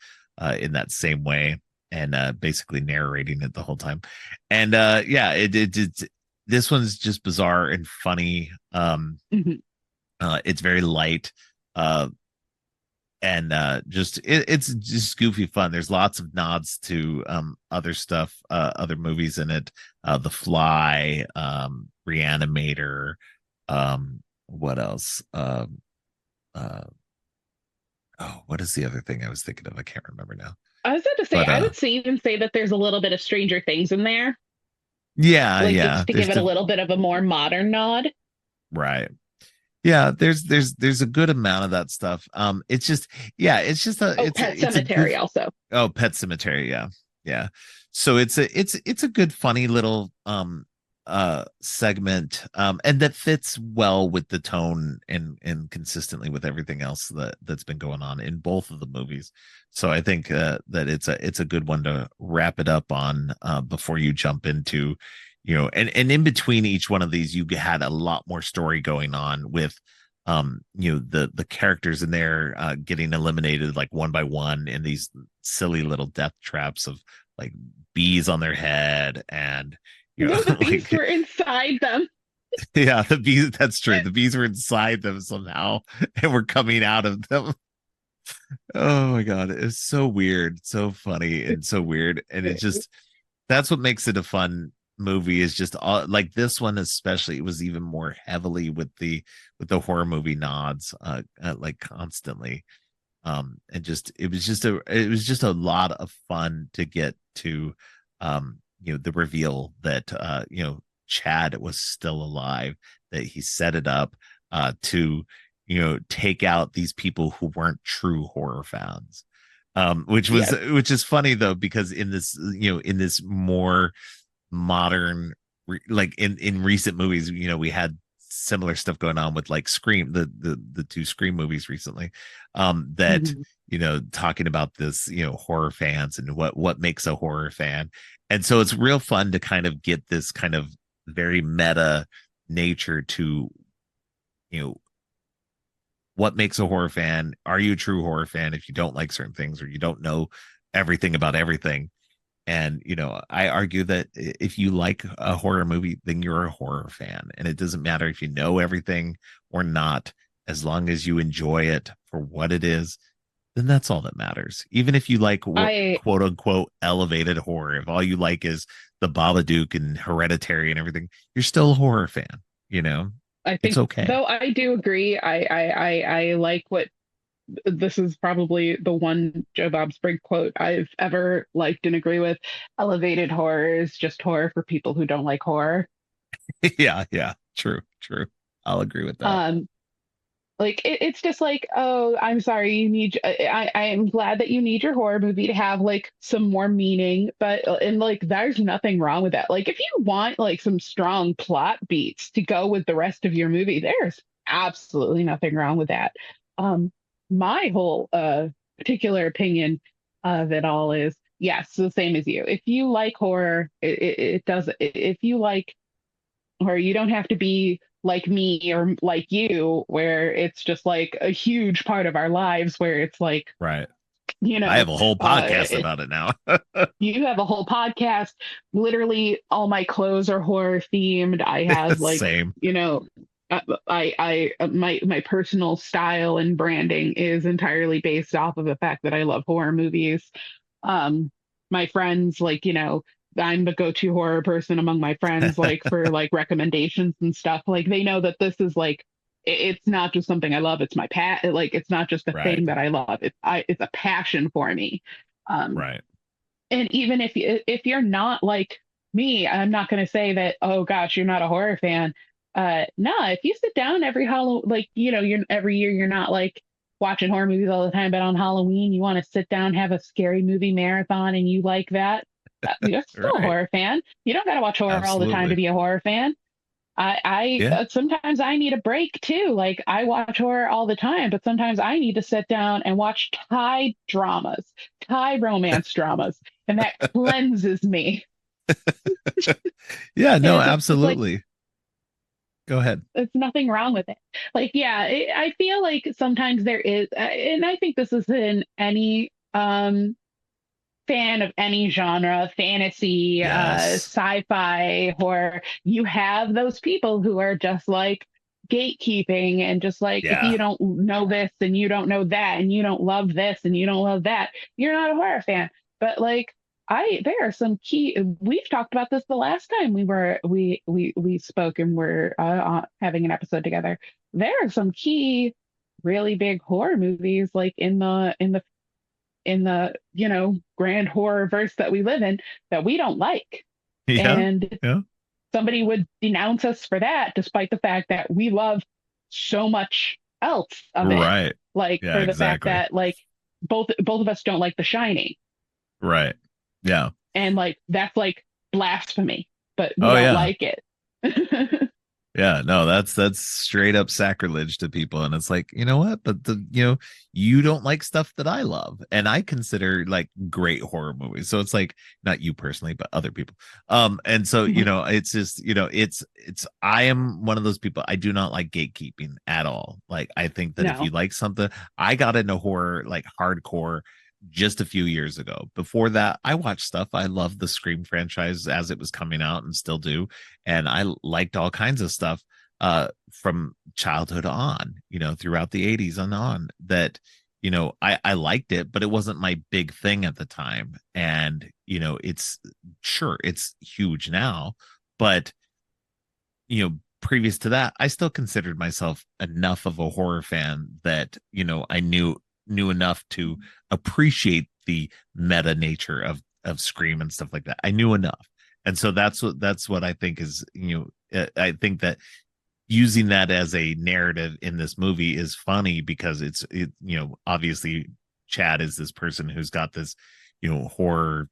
in that same way. and basically narrating it the whole time. And yeah, it this one's just bizarre and funny. Mhm. It's very light. Uh, and it's just goofy fun. There's lots of nods to other stuff, other movies in it. The Fly, Reanimator, what else? Uh, oh, what is the other thing I was thinking of? I can't remember now. I was about to say, But I would say even say that there's a little bit of Stranger Things in there, yeah, like yeah. just to give it a little bit of a more modern nod. Right. Yeah, there's a good amount of that stuff. It's just yeah, it's just a Oh, it's Pet a it's a Cemetery goof. also. Oh, Pet Cemetery, yeah. Yeah. So it's a good funny little segment and that fits well with the tone and consistently with everything else that's been going on in both of the movies. So I think that it's a good one to wrap it up on before you jump into and in between each one of these you had a lot more story going on with the characters in there getting eliminated like one by one in these silly little death traps of like bees on their head and No, the bees like were inside them. yeah, the bees, that's true, the bees were inside them somehow and were coming out of them. Oh my god, it's so weird, so funny and so weird, and it just that's what makes it a fun movie is just all like this one especially. It was even more heavily with the horror movie nods like constantly. And just it was just a lot of fun to get to the reveal that Chad was still alive, that he set it up to take out these people who weren't true horror fans. Yes. Which is funny though, because in this more modern like in recent movies, we had similar stuff going on with like Scream, the two Scream movies recently, that Mhm. talking about this, horror fans and what makes a horror fan. And so it's real fun to kind of get this kind of very meta nature to you know what makes a horror fan. Are you a true horror fan if you don't like certain things or you don't know everything about everything? And I argue that if you like a horror movie, then you're a horror fan, and it doesn't matter if you know everything or not. As long as you enjoy it for what it is, then that's all that matters. Even if you like I quote unquote elevated horror, if all you like is the Babadook and Hereditary and everything, you're still a horror fan. You know, I it's think okay. though I do agree. I like what this is probably the one Joe Bob Sprigg quote I've ever liked and agree with. Elevated horror is just horror for people who don't like horror. Yeah, yeah, true, true. I'll agree with that. Um, like it's just like, oh, I'm sorry, you need. I am glad that you need your horror movie to have like some more meaning, but and like there's nothing wrong with that. Like if you want like some strong plot beats to go with the rest of your movie, there's absolutely nothing wrong with that. Um, my whole particular opinion of it all is yes, the same as you. If you like horror, it does. If you like or you don't have to be like me or like you, where it's just like a huge part of our lives, where it's like, Right. you I know, have a whole podcast about it now. you have a whole podcast. Literally, all my clothes are horror themed. I have like, Same. you know, my personal style and branding is entirely based off of the fact that I love horror movies. Um, my friends, like, I'm the go-to horror person among my friends, like for like recommendations and stuff. Like they know that this is like it's not just something I love. It's my like it's not just a Right. thing that I love. It's a passion for me. Um, Right. and even if you're not like me, I'm not going to say that, oh gosh, you're not a horror fan. No, if you sit down every like, you're every year, you're not like watching horror movies all the time, but on Halloween, you want to sit down, have a scary movie marathon and you like that, you're still a Right. horror fan. You don't got to watch horror all the time to Absolutely. be a horror fan. Yeah. Sometimes I need a break too. Like I watch horror all the time, but sometimes I need to sit down and watch Thai dramas, Thai romance dramas, and that cleanses me. Yeah, And no, it's just like absolutely. Go ahead. it's nothing wrong with it. Like yeah, I feel like sometimes there is, and I think this is in any fan of any genre, fantasy, Yes. sci-fi, horror, you have those people who are just like gatekeeping and just like, if Yeah. you don't know this and you don't know that and you don't love this and you don't love that, you're not a horror fan. But like there are some key. We've talked about this the last time we spoke and we're having an episode together. There are some key, really big horror movies like in the grand horror verse that we live in that we don't like, Yeah. and Yeah. somebody would denounce us for that, despite the fact that we love so much else of it. Right. Like Yeah, for the fact exactly. that like both of us don't like The Shining, Right. Yeah. and like that's like blasphemy, but we Oh don't yeah. like it. Yeah, no, that's straight up sacrilege to people. And it's like, you know what? But you don't like stuff that I love. And I consider like great horror movies. So it's like not you personally, but other people. And so, it's just, it's I am one of those people. I do not like gatekeeping at all. Like I think that if you No. like something, I got into horror like hardcore just a few years ago. Before that, I watched stuff. I loved the Scream franchise as it was coming out and still do. And I liked all kinds of stuff from childhood on, throughout the 80s and on that, I liked it, but it wasn't my big thing at the time. And, it's sure it's huge now, but, previous to that, I still considered myself enough of a horror fan that, I knew enough to appreciate the meta nature of Scream and stuff like that. I knew enough. And so that's what I think is, I think that using that as a narrative in this movie is funny because obviously Chad is this person who's got this, horror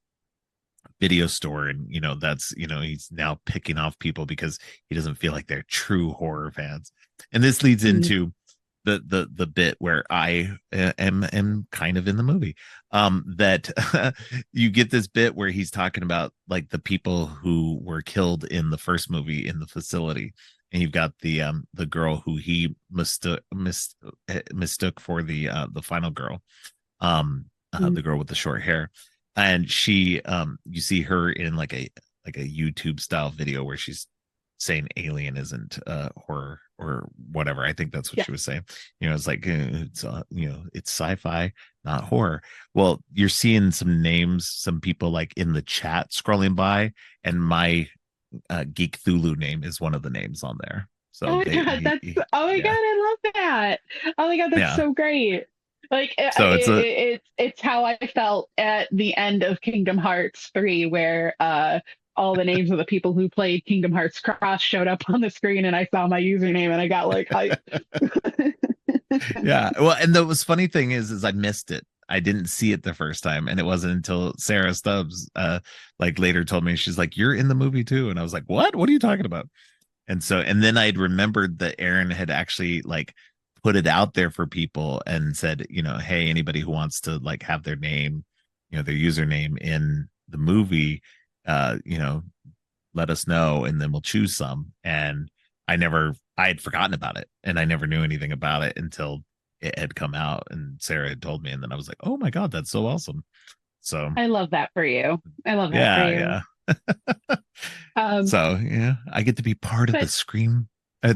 video store, and that's he's now picking off people because he doesn't feel like they're true horror fans. And this leads Mm. into the bit where I am kind of in the movie, that you get this bit where he's talking about like the people who were killed in the first movie in the facility, and you've got the girl who he mistook for the final girl, Mm. the girl with the short hair. And she you see her in like a YouTube style video where she's saying Alien isn't horror or whatever. I think that's what Yeah. she was saying. It's like it's sci-fi, not horror. Well, you're seeing some names, some people like in the chat scrolling by, and my Geek Thulu name is one of the names on there. So Oh my God, oh my God, yeah, I love that. Oh my God, that's yeah. so great. Like So it's a it's how I felt at the end of Kingdom Hearts 3, where all the names of the people who played Kingdom Hearts Cross showed up on the screen, and I saw my username and I got like hype. yeah. Well, and the was funny thing is I missed it. I didn't see it the first time, and it wasn't until Sarah Stubbs like later told me, she's like, "You're in the movie too," and I was like, What are you talking about?" And then I'd remembered that Aaron had actually like put it out there for people and said, hey, anybody who wants to like have their name, their username in the movie, uh, you know, let us know and then we'll choose some. And I had forgotten about it and I never knew anything about it until it had come out and Sarah had told me. And then I was like, oh my God, that's so awesome. So I love that for you. I love that for yeah, you. yeah. Um, So yeah, I get to be part of but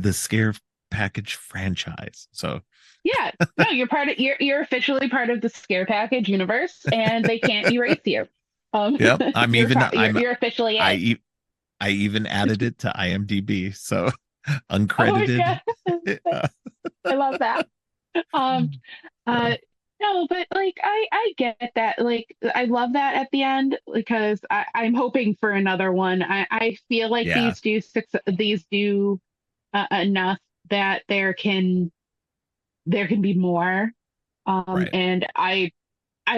the Scare Package franchise. So yeah, no, you're officially part of the Scare Package universe, and they can't erase you. yep, I'm You're even you're I'm you're officially I it. e- I even added it to IMDb. So Oh my uncredited. God, I love that. Um, uh, no, but like I get that. Like I love that at the end because I'm hoping for another one. I feel like Yeah, these do enough that there can be more. right. And I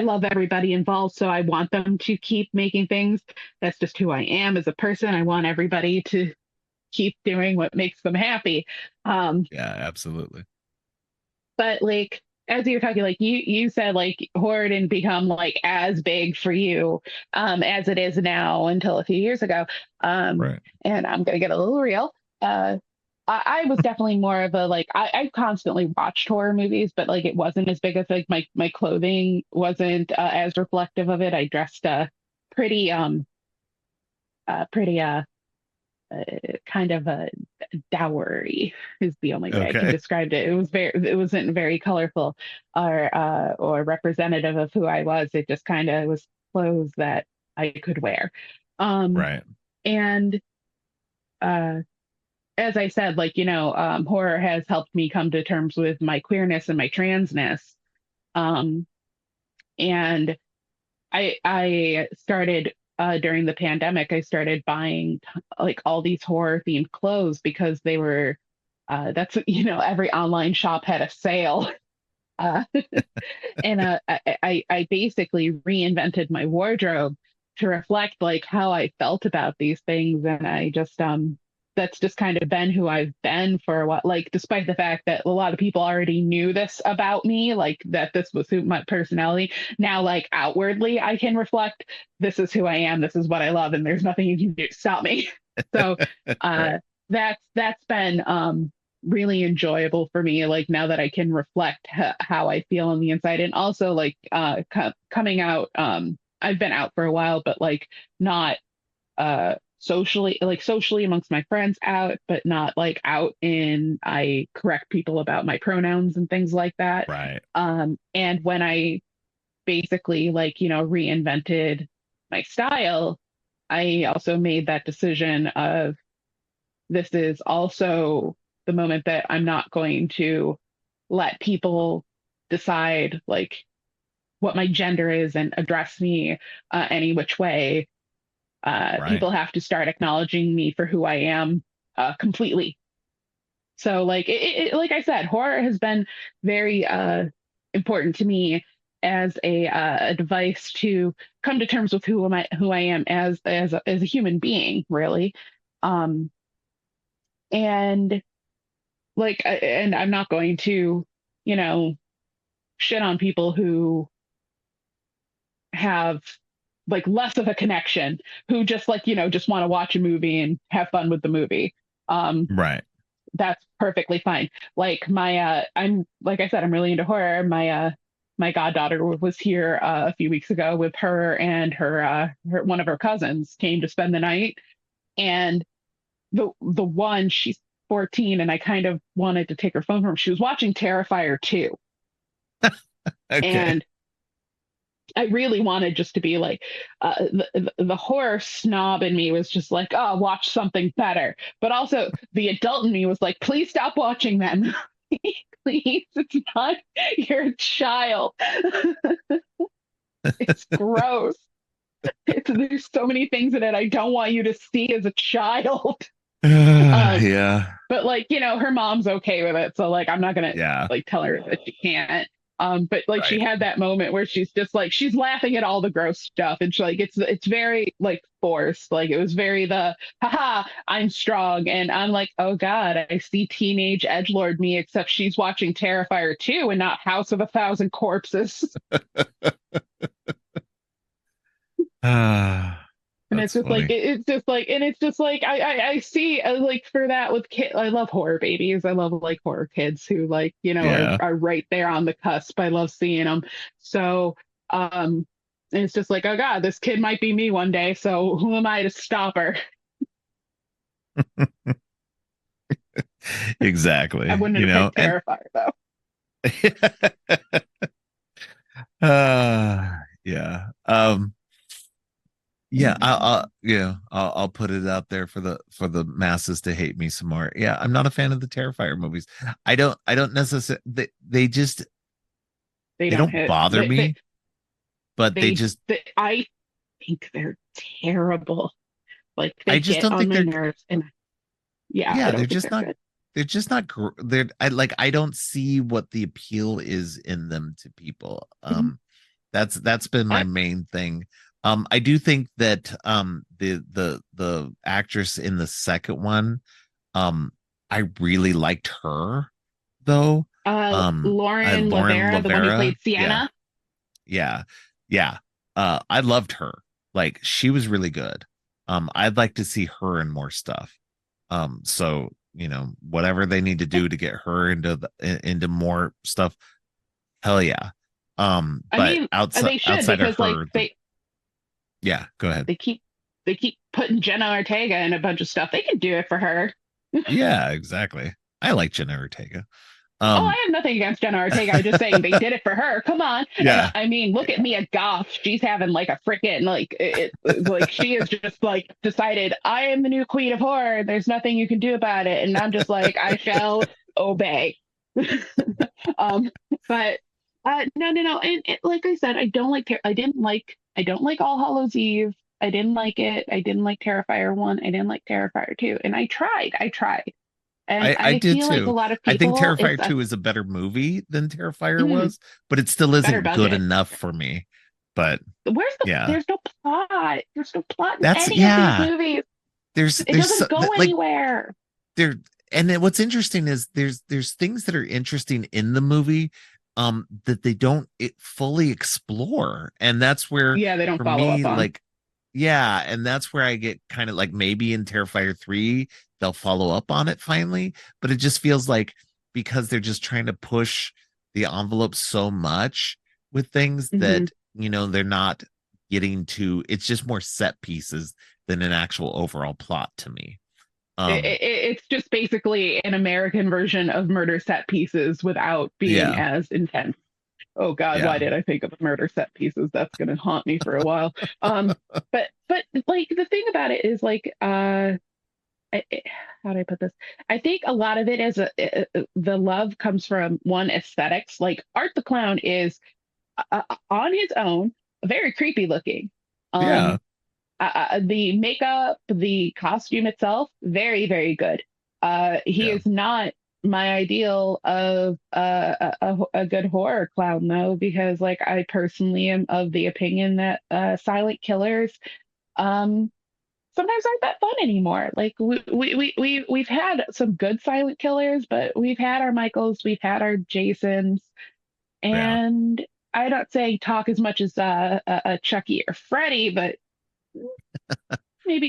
love everybody involved, so I want them to keep making things. That's just who I am as a person. I want everybody to keep doing what makes them happy. Um, Yeah, absolutely. but like as you're talking, like you said, like horror didn't become like as big for you as it is now until a few years ago. Um, Right. and I'm gonna get a little real. I was definitely more of a like I constantly watched horror movies, but like it wasn't as big as like my clothing wasn't as reflective of it. I dressed pretty pretty kind of a dowery is the only way I can Okay. describe it. It wasn't very colorful or representative of who I was. It just kind of was clothes that I could wear. Um Right. and uh as I said, like, horror has helped me come to terms with my queerness and my transness. Um, and I started during the pandemic, I started buying like all these horror themed clothes because they were that's every online shop had a sale. Uh, and I basically reinvented my wardrobe to reflect like how I felt about these things, and I just that's just kind of been who I've been for a while. Like, despite the fact that a lot of people already knew this about me, like that this was who my personality. Now, like outwardly, I can reflect this is who I am, this is what I love, and there's nothing you can do to stop me. So, Right. uh, that's been really enjoyable for me, like now that I can reflect how I feel on the inside. And also like coming out, I've been out for a while, but like not socially amongst my friends out, but not like out in I correct people about my pronouns and things like that. Right. And when I basically like reinvented my style, I also made that decision of this is also the moment that I'm not going to let people decide like what my gender is and address me any which way. Right. People have to start acknowledging me for who I am completely. So, like like I said, horror has been very important to me as a device to come to terms with who I am as a human being, really. Um, and and I'm not going to, you know, shit on people who have like less of a connection, who just like, just want to watch a movie and have fun with the movie. Um, Right. that's perfectly fine. Like I'm like I said, I'm really into horror. My goddaughter was here a few weeks ago with her and her one of her cousins came to spend the night. And the one, she's 14, and I kind of wanted to take her phone from her. She was watching Terrifier 2. Okay. And I really wanted just to be like, the horror snob in me was just like, oh, watch something better. But also the adult in me was like, please stop watching that movie. Please, it's not your child. It's gross. There's so many things in it I don't want you to see as a child. Um, Yeah. but like her mom's okay with it, so like I'm not gonna Yeah. like tell her that she can't. But like she Right. had that moment where she's just like she's laughing at all the gross stuff, and she like it's very like forced. Like it was very the haha I'm strong, and I'm like, oh god, I see teenage edgelord me, except she's watching Terrifier 2 and not House of a Thousand Corpses. Ah, And it's that's just like funny. it's just like and it's just like I see like for that with kids. I love horror babies. I love like horror kids who like Yeah. are right there on the cusp. I love seeing them. So and it's just like, oh god, this kid might be me one day, so who am I to stop her? I Exactly. wouldn't have picked And Terrifier though. yeah. Yeah, I'll put it out there for the masses to hate me some more. Yeah, I'm not a fan of the Terrifier movies. I don't necessarily they just They they don't don't hit. bother They me, but they just I think they're terrible. Like I they just get don't on think my they're nerves, and yeah, I yeah, don't think they're good. they're I like I don't see what the appeal is in them to people. Mhm. That's been my I, main thing. I do think that the actress in the second one, I really liked her though. I Lauren Lauren Lavera, the one who Lavera, played yeah, Sienna. yeah, yeah. I loved her. Like she was really good. I'd like to see her in more stuff. So whatever they need to do to get her into more stuff. Hell yeah. I But mean, outside they should outside of because her, yeah, go ahead. they keep they keep putting Jenna Ortega in a bunch of stuff. They can do it for her. Yeah, exactly. I like Jenna Ortega. Oh, Um, I have nothing against Jenna Ortega. I'm just saying they did it for her. Come on. And yeah, I mean, look at Mia Goth. She's having like a freaking like she has just like decided I am the new queen of horror. There's nothing you can do about it. And I'm just like, I shall obey. um, but no, no, no. And like I said, I don't like All Hallows Eve. I didn't like it. I didn't like Terrifier 1. I didn't like Terrifier 2. And I tried. And I I did feel like a too. lot of I think people, Terrifier 2 is a better movie than Terrifier mm, was, but it still better isn't good budget. enough for me. But yeah, There's no plot. There's no plot in that's any of these yeah. movies. It There's doesn't go like anywhere. there, and then what's interesting is there's things that are interesting in the movie that they don't fully explore, and that's where Yeah, they don't for follow me up on. like yeah, and that's where I get kind of like maybe in Terrifier 3 they'll follow up on it finally, but it just feels like because they're just trying to push the envelope so much with things Hmm. that they're not getting to, it's just more set pieces than an actual overall plot to me. um It's just basically an American version of murder set pieces without being yeah, as intense. Oh God, why yeah, did I think of murder set pieces? That's gonna haunt me for a while. But like the thing about it is like I, I- how do I put this? I think a lot of it is the love comes from one aesthetics. Like Art the Clown is on his own very creepy looking. yeah, Um, the makeup, the costume itself, very very good. He yeah, is not my ideal of a good horror clown though, because like I personally am of the opinion that silent killers um sometimes aren't that fun anymore. Like we've had some good silent killers, but we've had our Michaels, we've had our Jasons, yeah, and I'm not saying talk as much as a Chucky or Freddy, but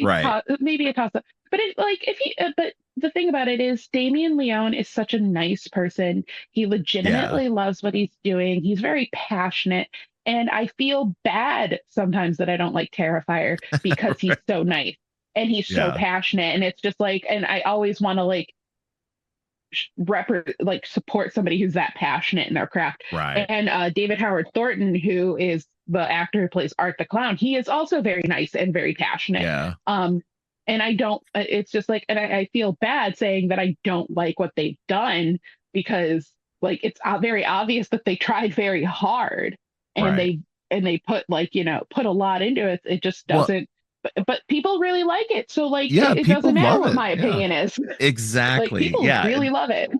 right, maybe a toss up. But it like if he but the thing about it is Damien Leone is such a nice person. He yeah. legitimately loves what he's doing. He's very passionate. And I feel bad sometimes that I don't like Terrifier because he's so nice and he's so Yeah, passionate. And it's just like, and I always want to like like support somebody who's that passionate in their craft. right, And David Howard Thornton, who is the actor who plays Art the Clown, he is also very nice and very passionate. yeah, Um, and I don't. It's just like, and I feel bad saying that I don't like what they've done because like it's very obvious that they tried very hard and right. they put like put a lot into it. It just Well, doesn't. But people really like it, so like yeah, it doesn't people matter love what it. my Yeah, opinion is. Like exactly. people Yeah, really love it.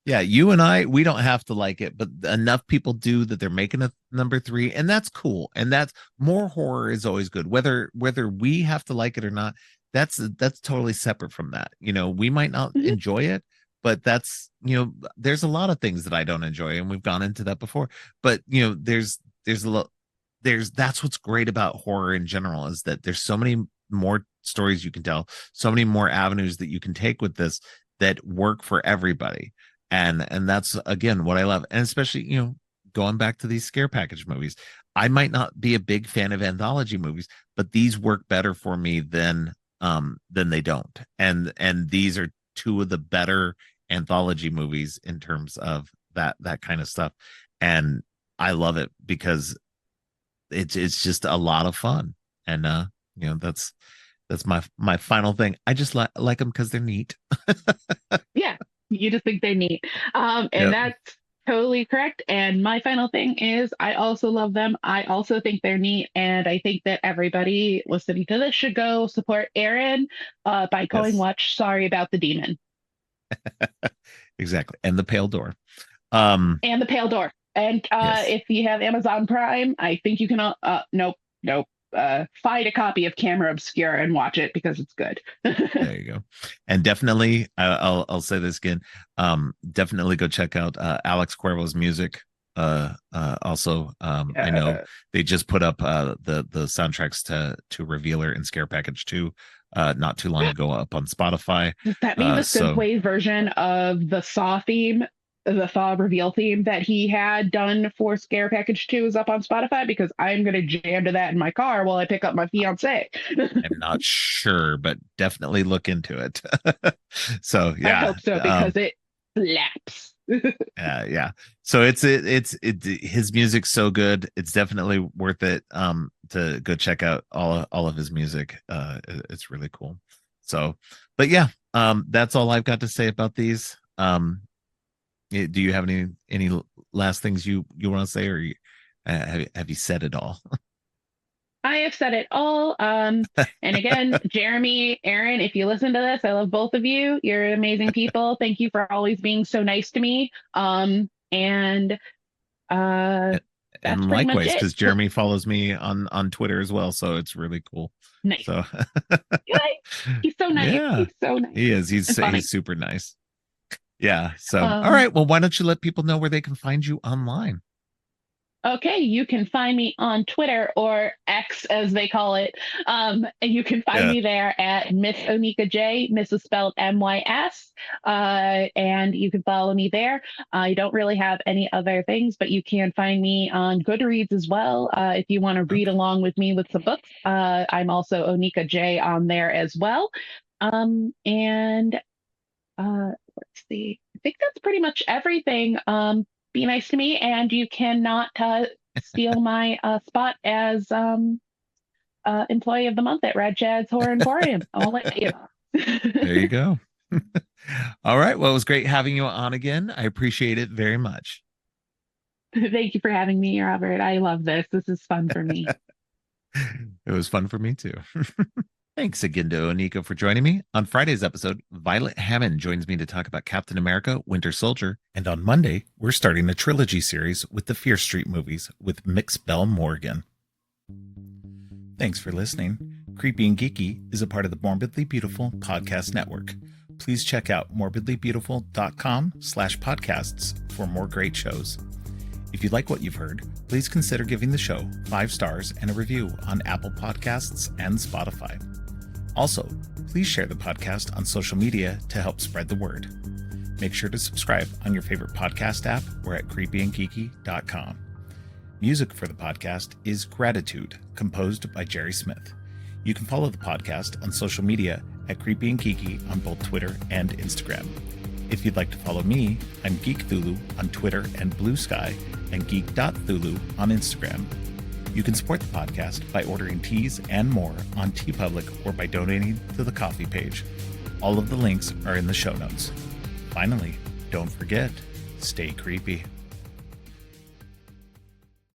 yeah. You and I, we don't have to like it, but enough people do that they're making a number three, and that's cool. And that's more horror is always good, whether we have to like it or not. That's totally separate from that. We might not Mhm. enjoy it, but there's a lot of things that I don't enjoy, and we've gone into that before. But there's a lot that's what's great about horror in general is that there's so many more stories you can tell, so many more avenues that you can take with this that work for everybody. And that's again what I love. And especially, going back to these scare package movies. I might not be a big fan of anthology movies, but these work better for me than they don't. And these are two of the better anthology movies in terms of that kind of stuff. And I love it because it's just a lot of fun. And that's my final thing. I just like them because they're neat. Yeah, you just think they're neat. And Yep. that's totally correct. And my final thing is I also love them. I also think they're neat. And I think that everybody listening to this should go support Aaron by going Yes. watch Sorry About the Demon Exactly. And the pale door. Um, and The Pale Door. And yes. if you have Amazon Prime, I think you can, nope, nope. Find a copy of Camera Obscura and watch it because it's good. There you go. And definitely, I'll say this again. Definitely go check out Alex Cuervo's music. Also, I know Yeah. they just put up the soundtracks to Revealer and Scare Package 2. not too long ago up on Spotify. Does that mean the So synthwave version of the Saw theme, the Saw reveal theme that he had done for Scare Package 2 is up on Spotify? Because I'm going to jam to that in my car while I pick up my fiance. I'm not sure, but definitely look into it. So I yeah, hope so because it slaps. yeah. So it's his music's so good. It's definitely worth it to go check out all of his music. It's really cool. So, but yeah, that's all I've got to say about these. Do you have any last things you want to say, or have you said it all? I have said it all. And again, Jeremy, Aaron, if you listen to this, I love both of you. You're amazing people. Thank you for always being so nice to me. And And, that's and pretty much likewise, it. because Jeremy follows me on Twitter as well, so it's really cool. Nice. So Yay. He's so nice. yeah, He's so nice he is. and funny. He's super nice. Yeah. So all Um, right. Well, why don't you let people know where they can find you online? Okay, you can find me on Twitter or X as they call it. And you can find Yeah. me there at Miss Onika J. Miss is spelled MYS. And you can follow me there. I don't really have any other things, but you can find me on Goodreads as well. If you want to read Okay. along with me with some books, I'm also Onika J on there as well. And let's see. I think that's pretty much everything. Be nice to me, and you cannot steal my spot as employee of the month at Red Chad's Horror Emporium. I'll let you. There you go. All right. Well, it was great having you on again. I appreciate it very much. Thank you for having me, Robert. I love this. This is fun for me. It was fun for me too. Thanks again to Onika for joining me. On Friday's episode, Violet Hammond joins me to talk about Captain America, Winter Soldier. And on Monday, we're starting a trilogy series with the Fear Street movies with Mix Bell Morgan. Thanks for listening. Creepy and Geeky is a part of the Morbidly Beautiful podcast network. Please check out morbidlybeautiful.com/podcasts for more great shows. If you like what you've heard, please consider giving the show 5 stars and a review on Apple Podcasts and Spotify. Also, please share the podcast on social media to help spread the word. Make sure to subscribe on your favorite podcast app or at creepyandgeeky.com. Music for the podcast is Gratitude, composed by Jerry Smith. You can follow the podcast on social media at Creepy and Geeky on both Twitter and Instagram. If you'd like to follow me, I'm Geek Thulu on Twitter and Blue Sky, and geek.thulu on Instagram. You can support the podcast by ordering teas and more on TeePublic or by donating to the coffee page. All of the links are in the show notes. Finally, don't forget, stay creepy.